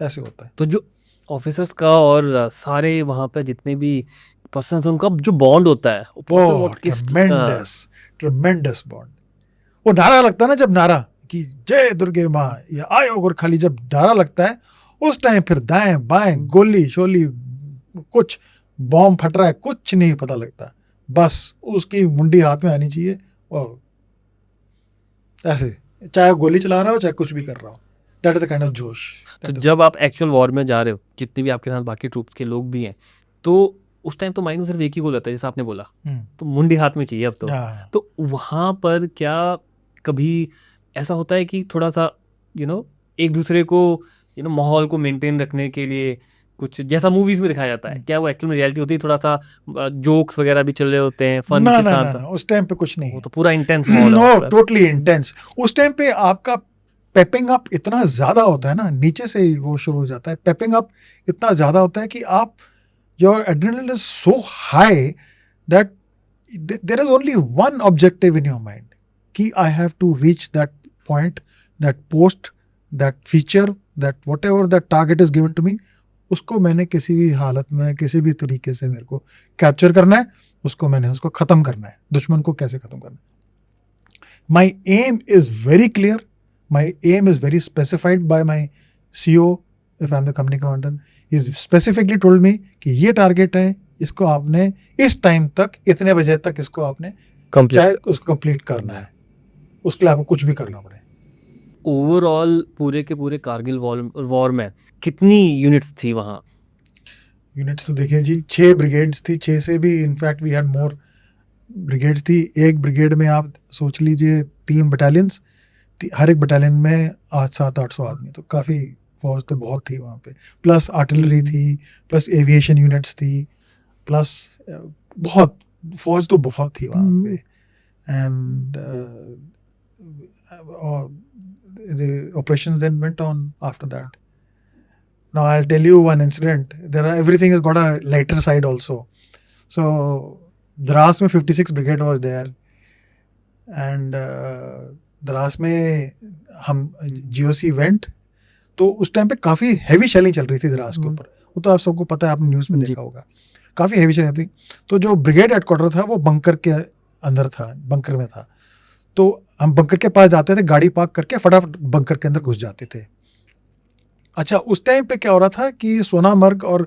ऐसे होता है. तो जो ऑफिसर्स का और सारे वहाँ पे जितने भी पर्सन्स उनका जो बॉन्ड होता है वो ट्रेमेंडस बॉन्ड. वो नारा लगता है ना, जब नारा कि जय दुर्गे माँ या आयो और खाली, जब नारा लगता है उस टाइम फिर दाएं बाएं गोली शोली कुछ बॉम्ब फट रहा है कुछ नहीं पता लगता. बस उसकी मुंडी हाथ में आनी चाहिए और ऐसे, चाहे गोली चला रहा हो चाहे कुछ भी कर रहा हो. That is the kind of जोश. तो जब आप एक्चुअल वॉर में जा रहे हो, जितने भी आपके साथ बाकी ट्रूप्स के लोग भी हैं, तो उस टाइम तो माइंड में सिर्फ एक ही गोल रहता है, जैसे आपने बोला, तो मुंडी हाथ में चाहिए अब तो. तो वहाँ पर क्या कभी ऐसा होता है कि थोड़ा सा एक दूसरे को माहौल को मेंटेन रखने के लिए कुछ जैसा मूवीज में दिखाया जाता है, क्या वो एक्चुअल में रियलिटी होती है? थोड़ा सा जोक्स वगैरह भी चल रहे होते हैं फन के साथ? ना, उस टाइम पे कुछ नहीं. वो तो पूरा इंटेंस माहौल है. Totally intense. उस टाइम पे आपका पेपिंग अप इतना ज्यादा होता है ना, नीचे से ही वो शुरू हो जाता है. पेपिंग अप इतना ज्यादा होता है कि आप, your adrenaline is so high that there is only one objective in your mind कि I have to reach that point, that post, that feature, that whatever that target is given to me. उसको मैंने किसी भी हालत में किसी भी तरीके से मेरे को कैप्चर करना है. उसको खत्म करना है. दुश्मन को कैसे खत्म करना है. My aim is very clear. My aim is very specified by my CO, if I'm the company commander. He's specifically told me कि ये टारगेट है, इसको आपने इस टाइम तक, इतने बजे तक इसको आपने चाहे उसको कंप्लीट करना है. उसके लिए आपको कुछ भी करना पड़े. ओवरऑल पूरे के पूरे कारगिल वॉर में कितनी यूनिट्स थी वहाँ? यूनिट्स तो देखिए जी, 6 ब्रिगेड्स थी. 6 से भी in fact we had more brigades थी. एक ब्रिगेड में आप सोच लीजिए 3 बटालियंस, हर एक बटालियन में 700-800 आदमी. तो काफ़ी फौज तो बहुत थी वहाँ पे. प्लस आर्टिलरी थी, प्लस एविएशन यूनिट्स थी, प्लस बहुत फौज तो बहुत थी वहाँ पे. And the operations then went on after that. Now I'll tell you one incident. Everything has got a lighter side also. So Dras में 56 brigade was there, and Dras में हम GOC वेंट, तो उस टाइम पे काफ़ी हैवी शेलिंग चल रही थी द्रास के ऊपर. वो तो आप सबको पता है, आपने न्यूज़ में देखा होगा. काफ़ी हैवी शेलिंग थी. तो जो ब्रिगेड हेडक्वार्टर था वो बंकर के अंदर था, बंकर में था. तो हम बंकर के पास जाते थे, गाड़ी पार्क करके फटाफट बंकर के अंदर घुस जाते थे. अच्छा, उस टाइम पे क्या हो रहा था कि सोनामर्ग और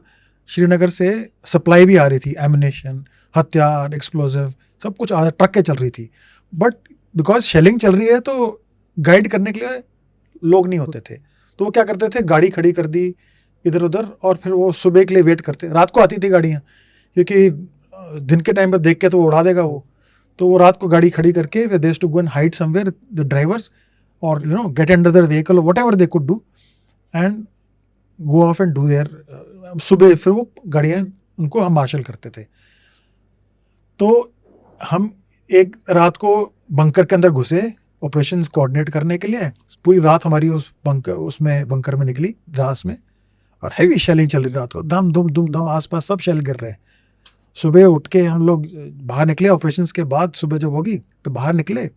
श्रीनगर से सप्लाई भी आ रही थी, एमिनेशन, हथियार, एक्सप्लोजिव, सब कुछ ट्रकें चल रही थी. बट बिकॉज शेलिंग चल रही है तो गाइड करने के लिए लोग नहीं होते थे. तो वो क्या करते थे, गाड़ी खड़ी कर दी इधर उधर, और फिर वो सुबह के लिए वेट करते. रात को आती थी गाड़ियाँ, क्योंकि दिन के टाइम पर देख के तो उड़ा देगा वो. तो वो रात को गाड़ी खड़ी करके they have to go and hide somewhere, the drivers, और get under their vehicle, whatever they could do, and go off and do there. सुबह फिर वो गाड़ियाँ उनको हम मार्शल करते थे. तो हम एक रात को बंकर के अंदर घुसे ऑपरेशंस कोऑर्डिनेट करने के लिए. पूरी रात हमारी उस बंकर में निकली द्रास में, और हैवी शेलिंग चल रही रात को, दम दुम दुम दम, आसपास सब शेल गिर रहे हैं. सुबह उठ के हम लोग बाहर निकले ऑपरेशंस के बाद, सुबह जब होगी तो बाहर निकले,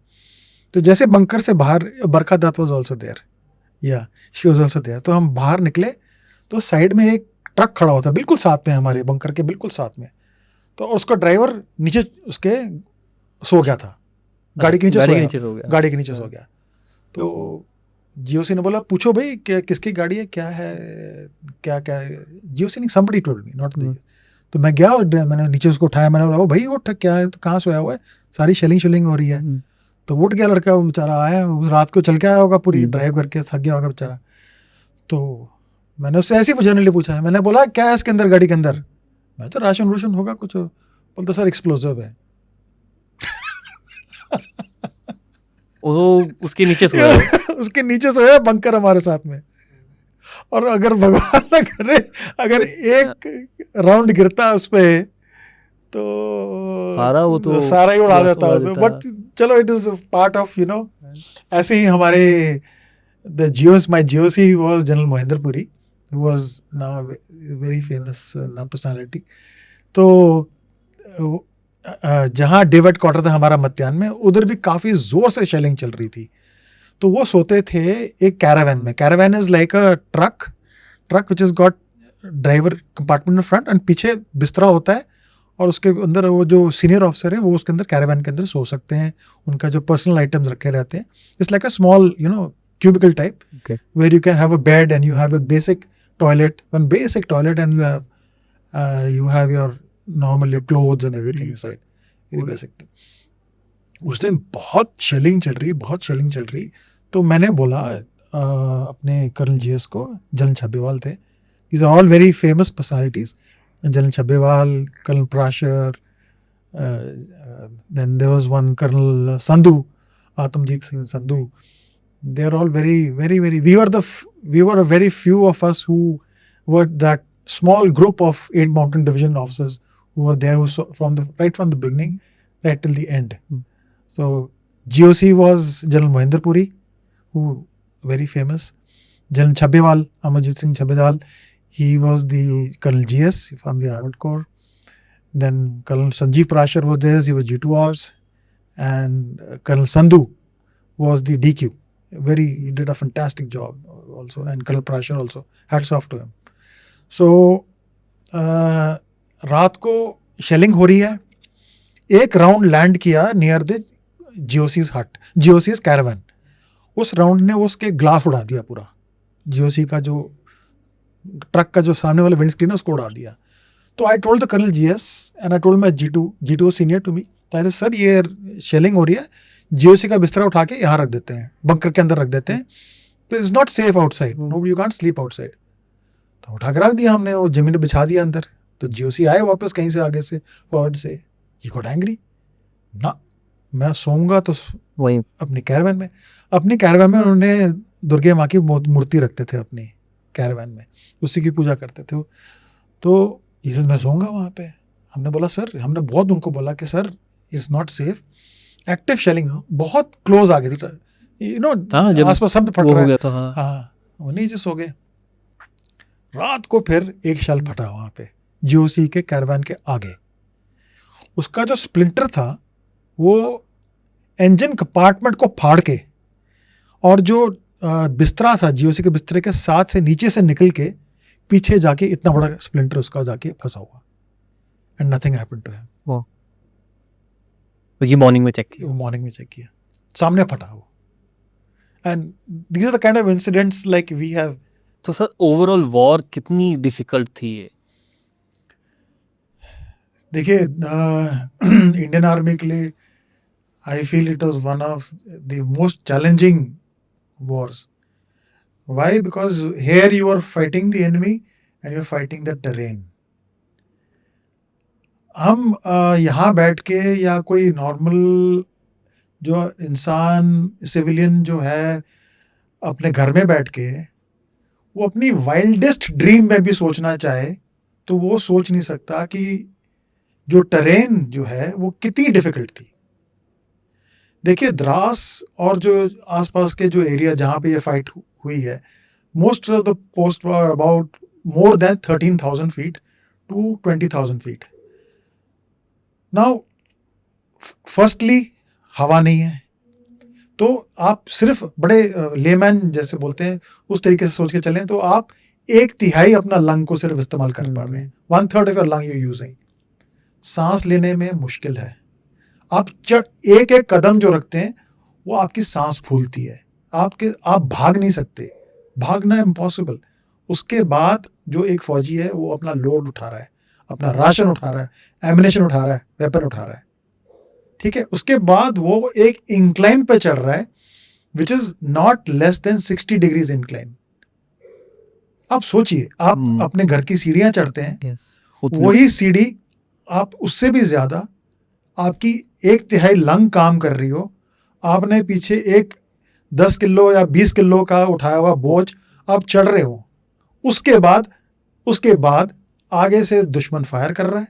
तो जैसे बंकर से बाहर, बरखा दत्त वाज आल्सो देयर, या शी वाज आल्सो देयर, तो हम बाहर निकले तो साइड में एक ट्रक खड़ा हुआ था बिल्कुल साथ में, हमारे बंकर के बिल्कुल साथ में, तो उसका ड्राइवर नीचे उसके सो गया था, गाड़ी के नीचे सो गया, गाड़ी के नीचे सो गया। तो जीओसी ने बोला पूछो भाई क्या किसकी गाड़ी है, क्या है, क्या क्या है? जीओसी ने somebody told me, not me. तो मैं गया और मैंने नीचे उसको उठाया, मैंने बोला भाई उठ, क्या है, तो कहाँ सोया हुआ है, सारी शेलिंग हो रही है। तो उठ गया लड़का, वो बेचारा आया, उस रात को चल के आया होगा, पूरी ड्राइव करके थक गया होगा बेचारा। तो मैंने उससे ऐसे ही जनरली पूछा, मैंने बोला क्या है इसके अंदर, गाड़ी के अंदर? मैं तो राशन रूशन होगा कुछ, बोलता सर एक्सप्लोजिव है। उसके नीचे सोया उसके नीचे सोया बंकर हमारे साथ में। और अगर भगवान न करे अगर एक राउंड गिरता उस पे तो सारा ही उड़ा देता उसे। बट चलो इट इज पार्ट ऑफ ऐसे ही हमारे my GOC was general Mahendra Puri, was now very famous personality. तो जहाँ डेविड क्वार्टर था हमारा मध्यान्ह में, उधर भी काफ़ी ज़ोर से शेलिंग चल रही थी। तो वो सोते थे एक कैरावैन में। Caravan is like a truck which is got driver compartment में फ्रंट, एंड पीछे बिस्तरा होता है, और उसके अंदर वो जो सीनियर ऑफिसर है वो उसके अंदर कैरावैन के अंदर सो सकते हैं, उनका जो पर्सनल आइटम्स रखे रहते हैं। It's like a small cubicle type, where you can have a bed and you have a basic toilet, and you have your normal your clothes and everything inside. Very basic thing. उस दिन बहुत shelling चल रही। तो मैंने बोला अपने colonel GS को, जनरल छब्बीवाल थे, these are all very famous personalities, general Chhabbiwal, colonel Parashar, then there was one Colonel Sandhu, Atamjit Singh Sandhu. They are all very, very, very. We were a very few of us who were that small group of 8 Mountain Division officers who were there, who right from the beginning, right till the end. So GOC was General Mohinder Puri, who very famous. General Chabbiwal, Amarjit Singh Chabbiwal, he was the Colonel GS from the Armored Corps. Then Colonel Sanjeev Prashar was there. He was G2 Ops, and Colonel Sandhu was the DQ. He did a fantastic job also, and Colonel Prashar also, hats off to him. So रात को shelling हो रही है, एक round land किया near the जीओसीज हट, जीओसीज Caravan. उस round ने उसके ग्लास उड़ा दिया पूरा, जीओसी का जो ट्रक का जो सामने वाला विंड स्क्रीन है उसको उड़ा दिया। तो I told the colonel GS and I told my G2 senior to me, sir ये शेलिंग हो रही है, जीओसी का बिस्तरा उठा के यहाँ रख देते हैं, बंकर के अंदर रख देते हैं, तो it's not safe outside, no you can't sleep outside. तो उठा के रख दिया हमने, वो जमीन पे बिछा दिया अंदर। तो जीओसी आए वापस कहीं से आगे से, फॉरवर्ड से, ही गॉट एंग्री, ना मैं सोऊंगा तो वहीं अपनी कैरावैन में उन्होंने दुर्गे माँ की मूर्ति रखते थे अपनी कैरावैन में, उसी की पूजा करते थे। तो इस मैं सोऊंगा वहाँ पे। हमने बोला सर, हमने बहुत उनको बोला कि sir it's not safe, active shelling बहुत क्लोज आ गई थी, आसपास सब फट रहा है। हाँ, वो नीचे सो गए। रात को फिर एक शेल फटा वहाँ पे जीओसी के कैरावैन के आगे। उसका जो स्प्लिंटर था वो इंजन कंपार्टमेंट को फाड़ के, और जो बिस्तरा था जीओसी के बिस्तरे के साथ से नीचे से निकल के पीछे जाके इतना बड़ा स्प्लिंटर उसका जाके फंसा हुआ, and nothing happened to him. ये मॉर्निंग में चेक किया, सामने फटा हो। And these are the kind of incidents like we have. तो सर ओवरऑल वॉर कितनी डिफिकल्ट थी ये? देखिए इंडियन आर्मी के लिए I feel it was one of the most challenging wars. Why? Because here you are fighting the enemy and you are fighting the terrain. हम यहाँ बैठ के या कोई नॉर्मल जो इंसान सिविलियन जो है अपने घर में बैठ के वो अपनी वाइल्डेस्ट ड्रीम में भी सोचना चाहे तो वो सोच नहीं सकता कि जो टेरेन जो है वो कितनी डिफिकल्ट थी। देखिए द्रास और जो आसपास के जो एरिया जहाँ पे ये फाइट हुई है, most of the post were about more than 13,000 feet to 20,000 feet. Now firstly हवा नहीं है, तो आप सिर्फ बड़े लेमैन जैसे बोलते हैं उस तरीके से सोच के चलें तो आप 1/3 अपना लंग को सिर्फ इस्तेमाल कर पा रहे हैं, 1/3 of your lung you using. सांस लेने में मुश्किल है, आप एक एक कदम जो रखते हैं वो आपकी सांस फूलती है, आप भाग नहीं सकते, भागना इम्पॉसिबल। उसके बाद जो एक फौजी है वो अपना लोड उठा रहा है, अपना राशन उठा रहा है, एमिनेशन उठा रहा है, वेपन उठा रहा है, ठीक है। उसके बाद वो एक इंक्लाइन पे चढ़ रहा है which is not less than 60 degrees incline. आप सोचिए, आप अपने घर की सीढ़ियां चढ़ते हैं, वही सीढ़ी आप उससे भी ज्यादा आपकी 1/3 लंग काम कर रही हो, आपने पीछे एक 10 किलो या 20 किलो का उठाया हुआ बोझ आप चढ़ रहे हो। उसके बाद आगे से दुश्मन फायर कर रहा है,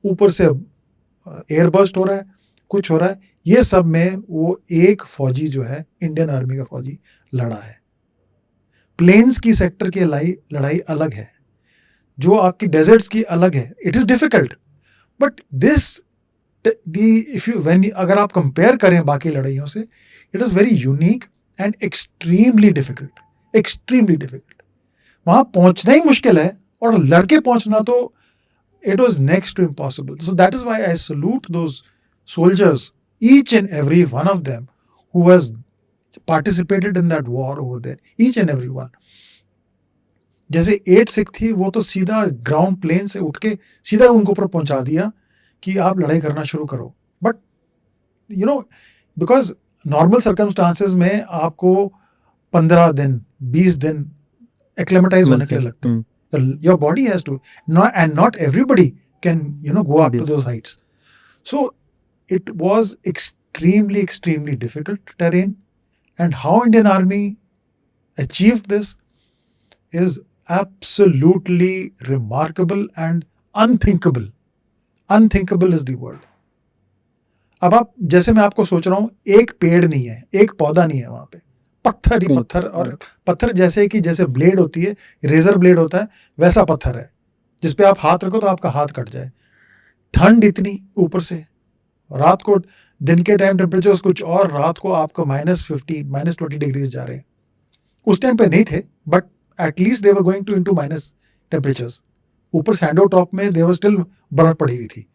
ऊपर से एयर बर्स्ट हो रहा है, कुछ हो रहा है, ये सब में वो एक फौजी जो है इंडियन आर्मी का फौजी लड़ा है। प्लेन्स की सेक्टर की लड़ाई अलग है, जो आपकी डेजर्ट्स की अलग है। It is difficult but this अगर आप कंपेयर करें बाकी लड़ाइयों से, it is very unique and extremely difficult. वहां पहुंचना ही मुश्किल है और लड़के पहुंचना तो it was next to impossible. So that is why I salute those soldiers, each and every one of them who has participated in that war over there, each and every one. जैसे 8 सिख थी, वो तो सीधा ground plane से उठ के सीधा उनको ऊपर पहुंचा दिया कि आप लड़ाई करना शुरू करो। But you know, because normal circumstances में आपको 15 दिन 20 दिन एक्लेमेटाइज होने के लिए लगते हैं। Your body has to, and not everybody can, go up to those heights. So it was extremely difficult terrain, and how Indian Army achieved this is absolutely remarkable and unthinkable. Unthinkable is the word. अब आप, जैसे मैं आपको सोच रहा हूँ, एक पेड़ नहीं है, एक पौधा नहीं है वहां पे, पत्थर ही पत्थर, और पत्थर जैसे ब्लेड होती है, रेजर ब्लेड होता है, वैसा पत्थर है जिसपे आप हाथ रखो तो आपका हाथ कट जाए। ठंड इतनी ऊपर से, रात को दिन के टाइम टेम्परेचर कुछ और, रात को आपको -50 -20 डिग्रीज जा रहे हैं। उस टाइम पे नहीं थे, but at least they were going to into minus temperatures. ऊपर सैंडो टॉप में दे वर स्टिल बर्फ पड़ी हुई थी,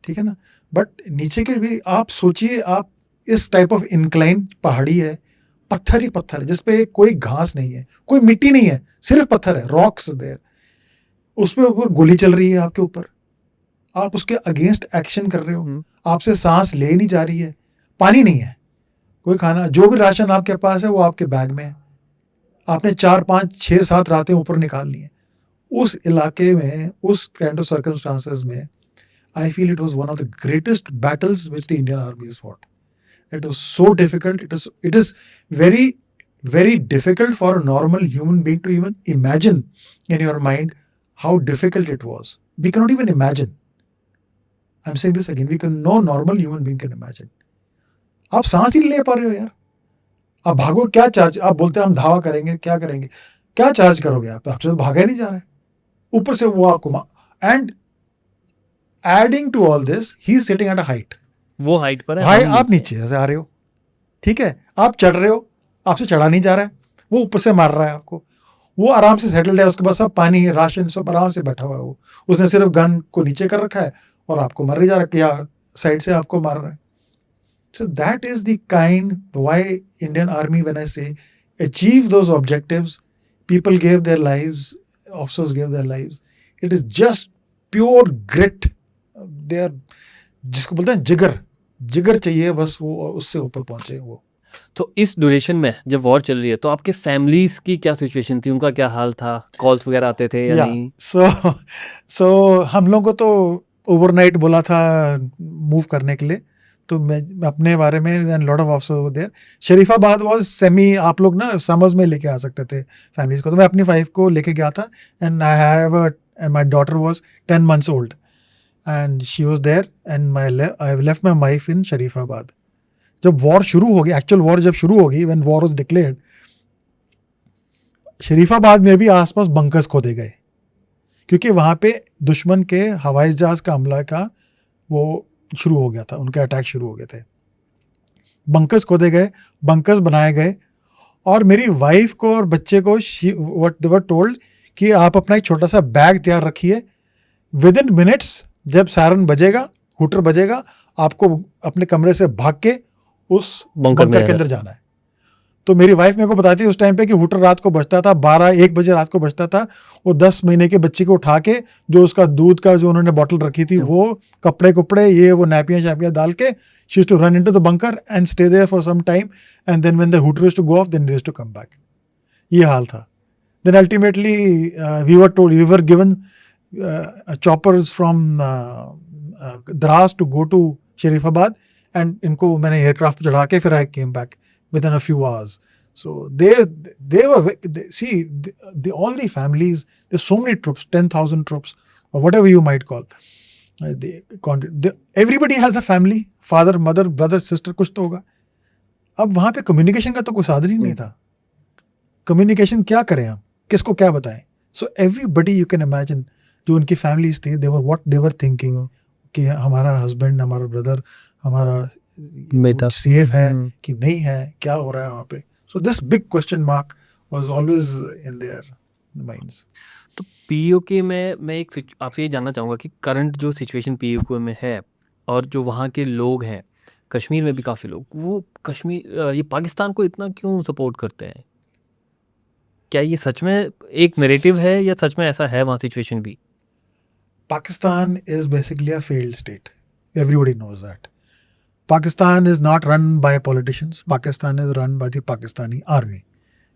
ठीक है ना। बट नीचे के भी आप सोचिए, आप इस टाइप ऑफ इंक्लाइन पहाड़ी है, पत्थर ही पत्थर है, जिसपे कोई घास नहीं है, कोई मिट्टी नहीं है, सिर्फ पत्थर है, रॉक्स देयर। उसमें ऊपर गोली चल रही है आपके ऊपर, आप उसके अगेंस्ट एक्शन कर रहे हो, आपसे सांस ले नहीं जा रही है, पानी नहीं है, कोई खाना, जो भी राशन आपके पास है वो आपके बैग में है, आपने 4 5 6 7 रातें ऊपर निकालनी है। उस इलाके में, उस काइंड ऑफ सर्कमस्टांसेस में, आई feel it was one of the greatest battles which the Indian army has fought. It was so difficult. It is very difficult for a normal human being to even imagine in your mind how difficult it was. We cannot even imagine. I'm saying this again. No normal human being can imagine. आप सांस ही नहीं ले पा रहे हो यार। आप भागो, क्या चार्ज, आप बोलते हैं हम धावा करेंगे, क्या करेंगे, क्या चार्ज करोगे आप? आपसे तो भागा ही नहीं जा रहा है, ऊपर से वो आपको, and adding to all this, he is sitting at a height. वो हाइट पर है, भाई आप नीचे से आ रहे हो, ठीक है, आप चढ़ रहे हो, आपसे चढ़ा नहीं जा रहा है, वो ऊपर से मार रहा है आपको, वो आराम से सेटल्ड है, उसके पास सब पानी, राशन, सब आराम से बैठा हुआ है, वो उसने सिर्फ गन को नीचे कर रखा है और आपको मार ही जा रहा है, या साइड से आपको मार रहा है। So that is the kind why Indian army, when I say achieve those objectives, people gave their lives, officers gave their lives, it is just pure grit. They are, जिसको बोलते हैं जिगर चाहिए, बस वो उससे ऊपर पहुंचे वो। तो इस ड्यूरेशन में जब वॉर चल रही है, तो आपके फैमिलीज की क्या सिचुएशन थी, उनका क्या हाल था, कॉल्स वगैरह आते थे या नहीं? सो हम लोगों को तो ओवरनाइट बोला था मूव करने के लिए, तो मैं अपने बारे में, and lot of officers were there. Sharifabad was semi, आप लोग ना समर्स में लेके आ सकते थे फैमिलीज को, तो मैं अपनी वाइफ को लेके गया था, and my daughter was 10 months old. And she was there, and I left my wife in Sharifabad. जब वॉर शुरू हो गई, एक्चुअल वॉर जब शुरू हो गई, when war was declared, Sharifabad में भी आसपास बंकर्स खोदे गए, क्योंकि वहाँ पे दुश्मन के हवाई जहाज का हमला का वो शुरू हो गया था, उनके अटैक शुरू हो गए थे, बंकर्स खोदे गए, बंकर्स बनाए गए, और मेरी वाइफ को और बच्चे को व्हाट दे वर टोल्ड कि आप अपना एक छोटा सा बैग तैयार रखिए, विद इन मिनट्स जब सायरन बजेगा, हूटर बजेगा, आपको अपने कमरे से भाग के उस बंकर के अंदर जाना है। तो मेरी वाइफ मेरे को बताती है उस टाइम पे कि हूटर रात को बजता था 12-1 बजे रात को बजता था, वो 10 महीने के बच्चे को उठा के जो उसका दूध का जो उन्होंने बॉटल रखी थी वो कपड़े ये वो नैपियाँ शैपियाँ डाल के she used to run into the bunker and stay there for some time, and then when the hooter is to go off then they is to come back. ये हाल था। Then ultimately we were given choppers from Dras to go to Sharifabad, and इनको मैंने aircraft पे चढ़ा के फिर I came back within a few hours. So all the families, there's so many troops, 10,000 troops or whatever you might call. Everybody has a family, father, mother, brother, sister, कुछ तो होगा। अब वहाँ पे कम्युनिकेशन का तो कोई साधन ही नहीं था। कम्युनिकेशन क्या करें हम, किसको क्या बताएं? So everybody you can imagine, जो उनकी फैमिलीज थी, what they were thinking कि हमारा हस्बैंड, हमारा ब्रदर, हमारा सेफ है कि नहीं है, क्या हो रहा है वहाँ पे। So this big question mark was always in their minds. तो पीओके में मैं एक आपसे ये जानना चाहूँगा कि करंट जो सिचुएशन पीओके में है और जो वहाँ के लोग हैं, कश्मीर में भी काफ़ी लोग, वो कश्मीर ये पाकिस्तान को इतना क्यों सपोर्ट करते हैं? क्या ये सच में एक नैरेटिव है या सच में ऐसा है वहाँ सिचुएशन भी? Pakistan is basically a failed state. Everybody knows that. Pakistan is not run by politicians. Pakistan is run by the Pakistani army.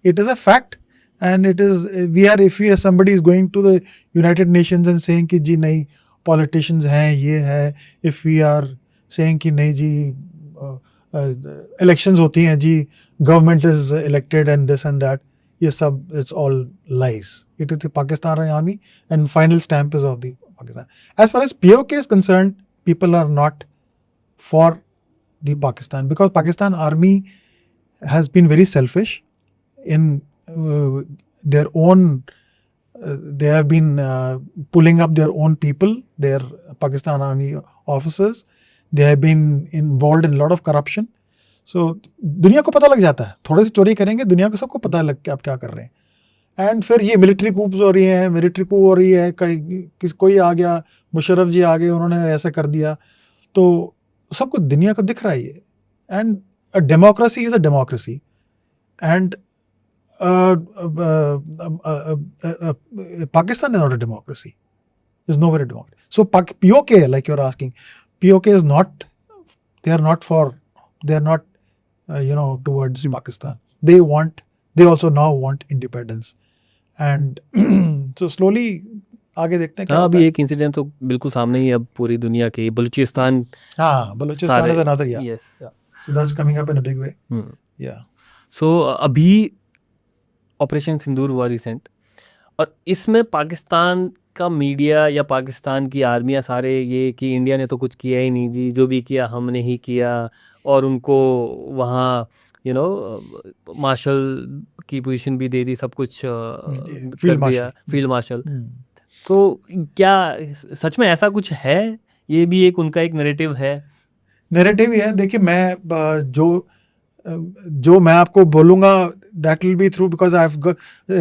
It is a fact, and it is if somebody is going to the United Nations and saying कि जी नहीं politicians हैं, ये है, if we are saying कि नहीं जी elections होती हैं जी, government is elected and this and that, ये सब it's all lies. It is the Pakistani army, and final stamp is of the Pakistan. As far as POK is concerned, people are not for the Pakistan, because Pakistan army has been very selfish in their own they have been pulling up their own people, their Pakistan army officers. They have been involved in a lot of corruption. So दुनिया को पता लग जाता है, थोड़े से चोरी करेंगे, दुनिया को सबको पता लग के आप क्या कर रहे हैं। एंड फिर ये मिलिट्री कूप्स हो रही हैं, मिलिट्री कूप हो रही है, कोई आ गया, मुशर्रफ जी आ गए, उन्होंने ऐसा कर दिया, तो सबको दुनिया को दिख रहा है ये। And a democracy is a democracy, and Pakistan is not a democracy. There's nowhere a democracy. So POK, like you're asking, POK is not. They are not towards Pakistan. They also now want independence, and so slowly आगे देखते हैं क्या अभी एक incident तो बिल्कुल सामने ही, अब पूरी दुनिया के Balochistan, Balochistan is another, yeah. Yes. Yeah. So that's coming up in a big way. Yeah. So अभी ऑपरेशन सिंदूर हुआ रिसेंट, और इसमें पाकिस्तान का मीडिया या पाकिस्तान की आर्मियाँ सारे ये कि इंडिया ने तो कुछ किया ही नहीं जी, जो भी किया हमने ही किया, और उनको वहाँ मार्शल की पोजीशन भी दे दी, सब कुछ कर दिया, फील्ड मार्शल। तो क्या सच में ऐसा कुछ है? ये भी एक उनका एक नैरेटिव है। नैरेटिव ही है। देखिए, मैं जो मैं आपको बोलूँगा that will be through, because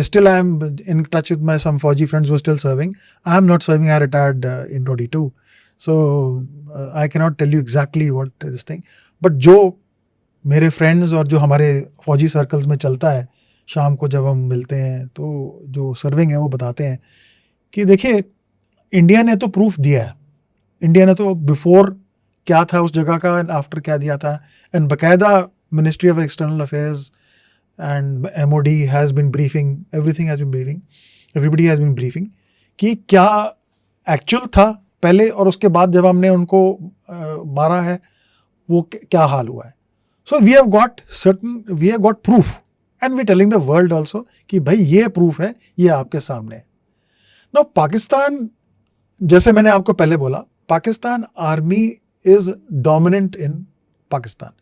still I am in touch with my some Fauji friends who are still serving. I am not serving. I retired in 22, so I cannot tell you exactly what this thing. But जो मेरे friends और जो हमारे फौजी circles में चलता है, शाम को जब हम मिलते हैं तो जो सर्विंग है वो बताते हैं कि देखिए, इंडिया ने तो प्रूफ दिया है, इंडिया ने तो बिफोर क्या था उस जगह का एंड आफ्टर क्या दिया था, एंड बाकायदा ministry of external affairs and MOD has been briefing, everything has been briefing, everybody has been briefing कि क्या एक्चुअल था पहले और उसके बाद जब हमने उनको मारा है वो क्या हाल हुआ है. So we have got proof and we are telling the world also कि भाई ये प्रूफ है, ये आपके सामने है. Now पाकिस्तान, जैसे मैंने आपको पहले बोला, Pakistan army is dominant in Pakistan.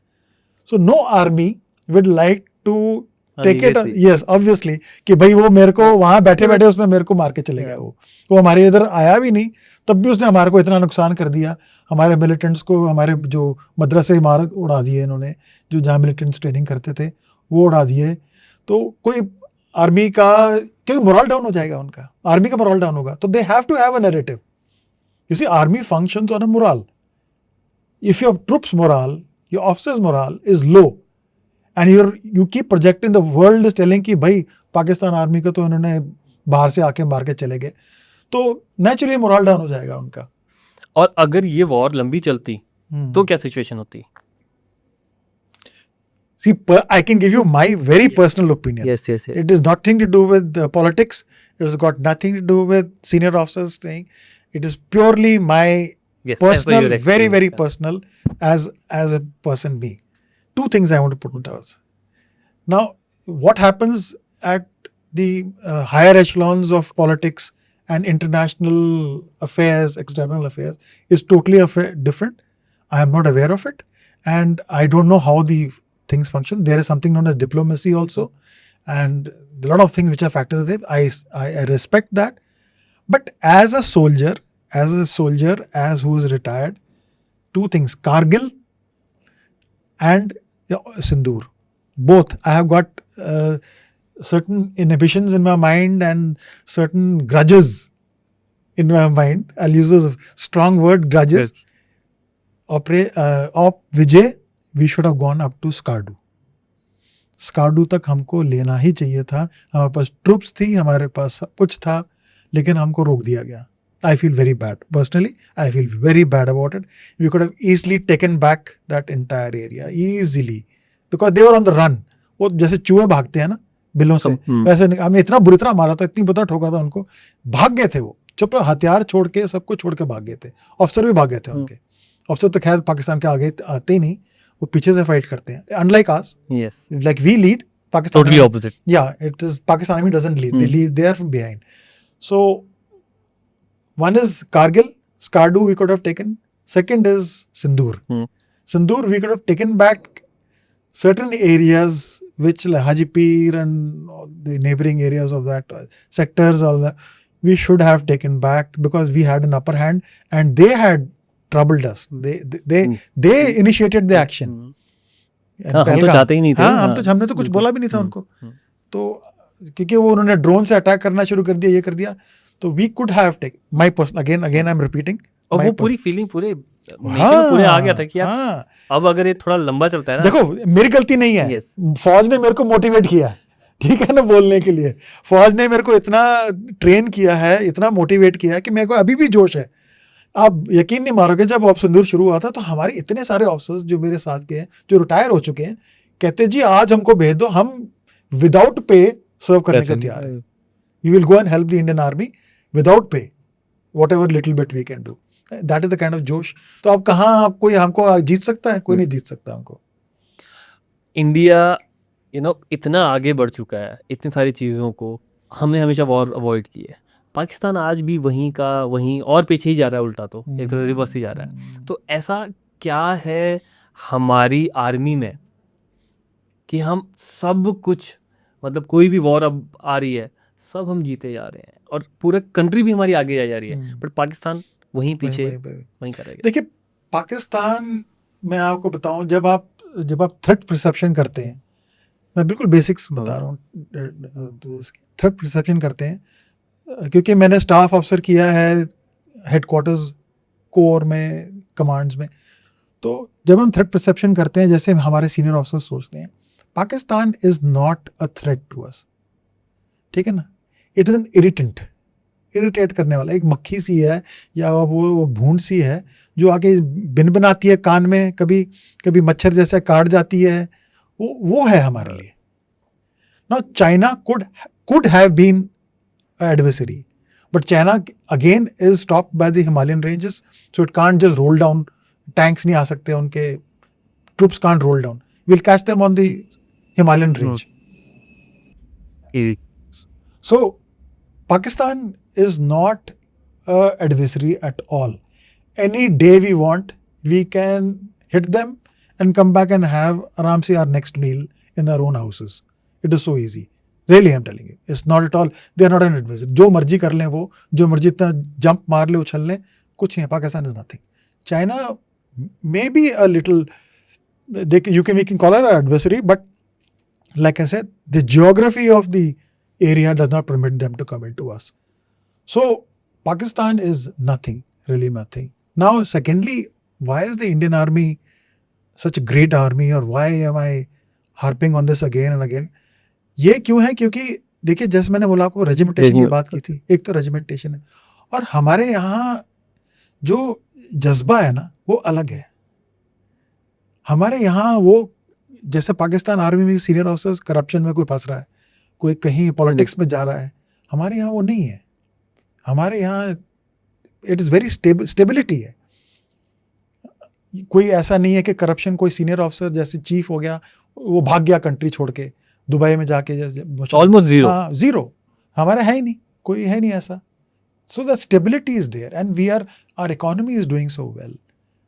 So no army would like to take it, yes obviously, कि भाई वो मेरे को वहां बैठे बैठे उसने मेरे को मार के चले गया, वो हमारे इधर आया भी नहीं, तब भी उसने हमारे को इतना नुकसान कर दिया, हमारे मिलिटेंट्स को, हमारे जो मदरसे इमारत उड़ा दिए इन्होंने, जो जहाँ मिलिटेंट्स ट्रेनिंग करते थे वो उड़ा दिए। तो कोई आर्मी का, क्योंकि मोरल डाउन हो जाएगा उनका, आर्मी का मोरल डाउन होगा, तो they have to have a narrative. You see, army functions on a morale. If your troops morale, your officers morale is low, and you keep projecting, the world is telling कि भाई Pakistan army को तो इन्होंने बाहर से आके मार के चले गए, तो नेचुरली मोरल डाउन हो जाएगा उनका। और अगर ये वॉर लंबी चलती तो क्या सिचुएशन होती? See, I can give you my very personal opinion. Yes. It is nothing to do with politics. It has got nothing to do with senior officers saying. It is purely my personal, very, very personal as a person me. Two things I want to put into us. Now, what happens at the higher echelons of politics and international affairs, external affairs, is totally different. I am not aware of it, and I don't know how the things function. There is something known as diplomacy also, and a lot of things which are factors there. I respect that, but as a soldier, as who is retired, two things: Kargil and Sindoor. Both I have got certain inhibitions in my mind and certain grudges in my mind. I'll use this strong word, grudges. Op Vijay, we should have gone up to Skardu. Skardu तक हमको लेना ही चाहिए था, हमारे पास troops थी, हमारे पास सब कुछ था, लेकिन हमको रोक दिया गया। I feel very bad. Personally, I feel very bad about it. We could have easily taken back that entire area, easily. Because they were on the run. वो जैसे चूहे भागते हैं ना बिलों से, वैसे हमने इतना बुरी तरह मारा था, इतनी बुरा ठोका था उनको, भाग गए थे वो, चुप हथियार छोड़ के, सब कुछ छोड़ के भाग गए थे। ऑफिसर भी भाग गए थे उनके। ऑफिसर तो खैर पाकिस्तान के आगे आते ही नहीं, वो पीछे से फाइट करते हैं। Unlike us, like we lead, Pakistan totally opposite. Yeah, it is Pakistan Army doesn't lead. They lead, they are from behind. So one is Kargil, Skardu we could have taken. Second is Sindoor. Sindoor we could have taken back certain areas which like Haji Pir and the neighboring areas of that sectors, all that we should have taken back because we had an upper hand and they had troubled us. They initiated the action. हम तो चाहते ही नहीं थे। हमने तो कुछ बोला भी नहीं था उनको, तो क्योंकि वो उन्होंने ड्रोन से अटैक करना शुरू कर दिया, ये कर दिया, तो we could have take my person again I am repeating, और वो पूरी फीलिंग पूरे आ गया था कि यार अब अगर ये थोड़ा लंबा चलता है ना, देखो मेरी गलती नहीं है, फौज ने मेरे को मोटिवेट किया, ठीक है ना, बोलने के लिए फौज ने मेरे को इतना ट्रेन किया है, इतना मोटिवेट किया है कि मेरे को अभी भी जोश है। आप यकीन नहीं मारोगे, जब ऑप सिंदूर शुरू हुआ था तो हमारे इतने सारे ऑफिसर्स जो मेरे साथ के हैं, जो रिटायर हो चुके हैं, कहते जी आज हमको भेज दो, हम विदाउट पे सर्व करने के तैयार है। We will go and help the Indian army without pay, whatever little bit we can do. That is the kind of जोश। तो अब कहाँ कोई हमको जीत सकता है? कोई नहीं जीत सकता हमको। इंडिया इतना आगे बढ़ चुका है, इतनी सारी चीज़ों को हमने हमेशा वॉर अवॉइड की है। पाकिस्तान आज भी वहीं और पीछे ही जा रहा है, उल्टा तो एक तरह रिवर्स ही जा रहा है। तो ऐसा क्या है हमारी आर्मी में कि हम सब कुछ, मतलब कोई भी वॉर अब आ रही है, सब हम जीते जा रहे हैं और पूरा कंट्री भी हमारी आगे जा रही है, बट पाकिस्तान वहीं पीछे वहीं करेगा। देखिए पाकिस्तान में आपको बताऊं, जब आप थ्रेट परसेप्शन करते हैं, मैं बिल्कुल बेसिक्स बता रहा हूँ, थ्रेट परसेप्शन करते हैं, क्योंकि मैंने स्टाफ ऑफिसर किया है हेडक्वार्टर्स, कोर में, कमांड्स में, तो जब हम थ्रेट परसेप्शन करते हैं, जैसे हमारे सीनियर ऑफिसर सोचते हैं, Pakistan is not a threat to us, ठीक है ना, इट इज एन इरिटेट करने वाला, एक मक्खी सी है या वो भूंड सी है जो आके बिन बनाती है कान में, कभी मच्छर जैसे काट जाती है, वो है हमारे लिए। Now China could have been an adversary, but China again is stopped by the Himalayan ranges, so it can't just roll down. Tanks नहीं आ सकते उनके, troops can't roll down. We'll catch them on the Himalayan range. So Pakistan is not an adversary at all. Any day we want, we can hit them and come back and have aram se our next meal in our own houses. It is so easy. Really, I'm telling you. It's not at all. They are not an adversary. जो मर्जी कर लें वो, जो मर्जी इतना jump मार ले, उछल लें, कुछ नहीं है. Pakistan is nothing. China may be a little, we can call her an adversary, but like I said, the geography of the area does not permit them to come into us. So Pakistan is nothing, really nothing. Now, secondly, why is the Indian Army such a great army, or why am I harping on this again and again? ये क्यों है? क्योंकि देखिए, जैसे मैंने बोला आपको, regimentation की बात की थी. एक तो रेजिमेंटेशन है, और हमारे यहाँ जो जज्बा है ना, वो अलग है. हमारे यहाँ वो, जैसे पाकिस्तान आर्मी में सीनियर ऑफिसर्स करप्शन में कोई फंस रहा है, कोई कहीं पॉलिटिक्स में जा रहा है, हमारे यहाँ वो नहीं है. हमारे यहाँ इट इज़ वेरी स्टेबिलिटी है. कोई ऐसा नहीं है कि करप्शन, कोई सीनियर ऑफिसर जैसे चीफ हो गया, वो भाग गया कंट्री छोड़ के दुबई में जाके, ऑलमोस्ट जीरो. जीरो. हमारा है ही नहीं, कोई है नहीं ऐसा. So the stability is there, and we are, our economy is doing so well,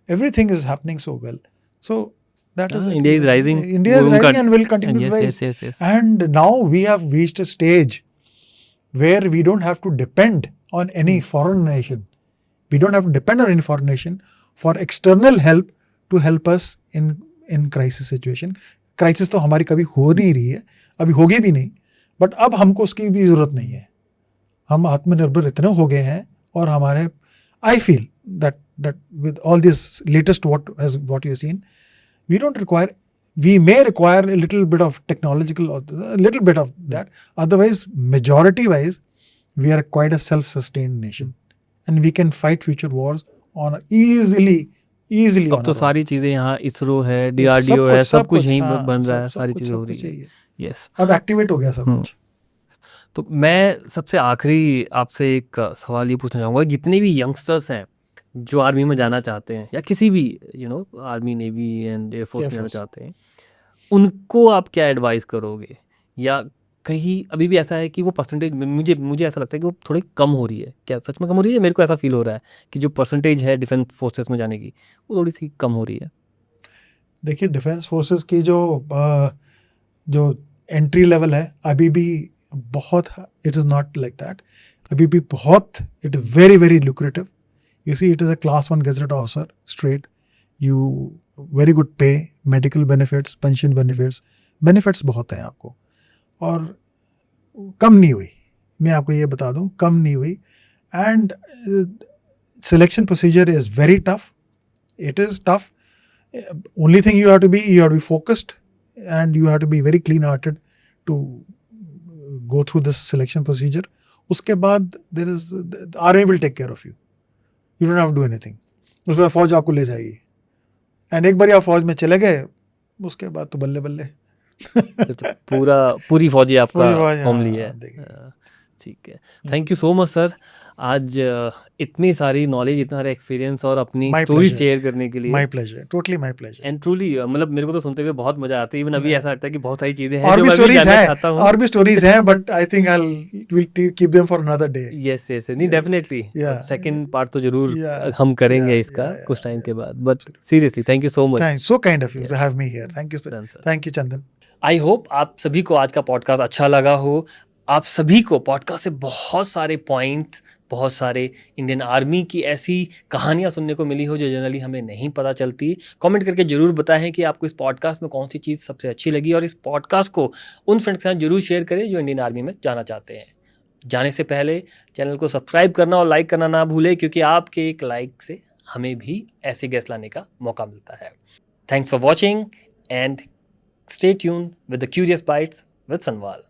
everything is happening so well. So that is India is rising. India is rising and will continue to rise. Yes. And now we have reached a stage where we don't have to depend on any foreign nation. We don't have to depend on any foreign nation for external help to help us in crisis situation. Crisis तो हमारी कभी हो नहीं रही है, अभी होगी भी नहीं, बट अब हमको उसकी भी ज़रूरत नहीं है. हम आत्मनिर्भर इतने हो गए हैं, और हमारे, I feel that with all this latest what you have seen, we don't require, we may require a little bit of technological, or a little bit of that. Otherwise, majority wise, we are quite a self-sustained nation, and we can fight future wars on easily. अब तो सारी चीजें यहाँ इसरो है, DRDO है, सब कुछ यहीं बन रहा है, सारी चीजें हो रही है. यस, अब एक्टिवेट हो गया सब कुछ. तो मैं सबसे आखिरी आपसे एक सवाल ये पूछना चाहूँगा, जितने भी यंगस्टर्स हैं जो आर्मी में जाना चाहते हैं, या किसी भी आर्मी, नेवी एंड एयरफोर्स में जाना चाहते हैं, उनको आप क्या एडवाइस करोगे? या कहीं अभी भी ऐसा है कि वो परसेंटेज, मुझे ऐसा लगता है कि वो थोड़ी कम हो रही है. क्या सच में कम हो रही है? मेरे को ऐसा फील हो रहा है कि जो परसेंटेज है डिफेंस फोर्सेस में जाने की, वो थोड़ी सी कम हो रही है. देखिए, डिफेंस फोर्सेस की जो एंट्री लेवल है, अभी भी बहुत, it is not like that. अभी भी बहुत, it is very very lucrative. You see, it is a class 1 gazetted officer, straight. You very good pay, medical benefits, pension benefits बहुत हैं आपको, और कम नहीं हुई. मैं आपको ये बता दूं, कम नहीं हुई. And selection procedure is very tough. It is tough. Only thing you have to be focused, and you have to be very clean-hearted to go through this selection procedure. उसके बाद there is, the army will take care of you. You don't have to do anything. उसके बाद फौज आपको ले जाएगी, and एक बार आप फौज में चले गए, उसके बाद तो बल्ले बल्ले. पूरी फौजी आपका होमली है. ठीक है. Thank you so much sir, आज इतनी सारी नॉलेज, इतना सारा एक्सपीरियंस और अपनी स्टोरी शेयर करने के लिए. My pleasure, totally my pleasure. And truly, मतलब मेरे को तो सुनते हुए बहुत मजा आता है. इवन अभी ऐसा लगता है कि बहुत सारी चीजें हैं और भी स्टोरीज हैं, but I think I will keep them for another day. Yes, नहीं, डेफिनेटली सेकंड पार्ट तो जरूर हम करेंगे इसका कुछ टाइम के बाद. But seriously thank you so much. So kind of you to have me here. Thank you Chandan. I hope आप सभी को आज का पॉडकास्ट अच्छा लगा हो. आप सभी को पॉडकास्ट से बहुत सारे पॉइंट, बहुत सारे इंडियन आर्मी की ऐसी कहानियां सुनने को मिली हो जो जनरली हमें नहीं पता चलती. कमेंट करके ज़रूर बताएं कि आपको इस पॉडकास्ट में कौन सी चीज़ सबसे अच्छी लगी, और इस पॉडकास्ट को उन फ्रेंड्स के साथ जरूर शेयर करें जो इंडियन आर्मी में जाना चाहते हैं. जाने से पहले चैनल को सब्सक्राइब करना और लाइक करना ना भूलें, क्योंकि आपके एक लाइक से हमें भी ऐसे गेस्ट लाने का मौका मिलता है. Thanks for watching, and stay tuned with the curious bytes with Sanwal.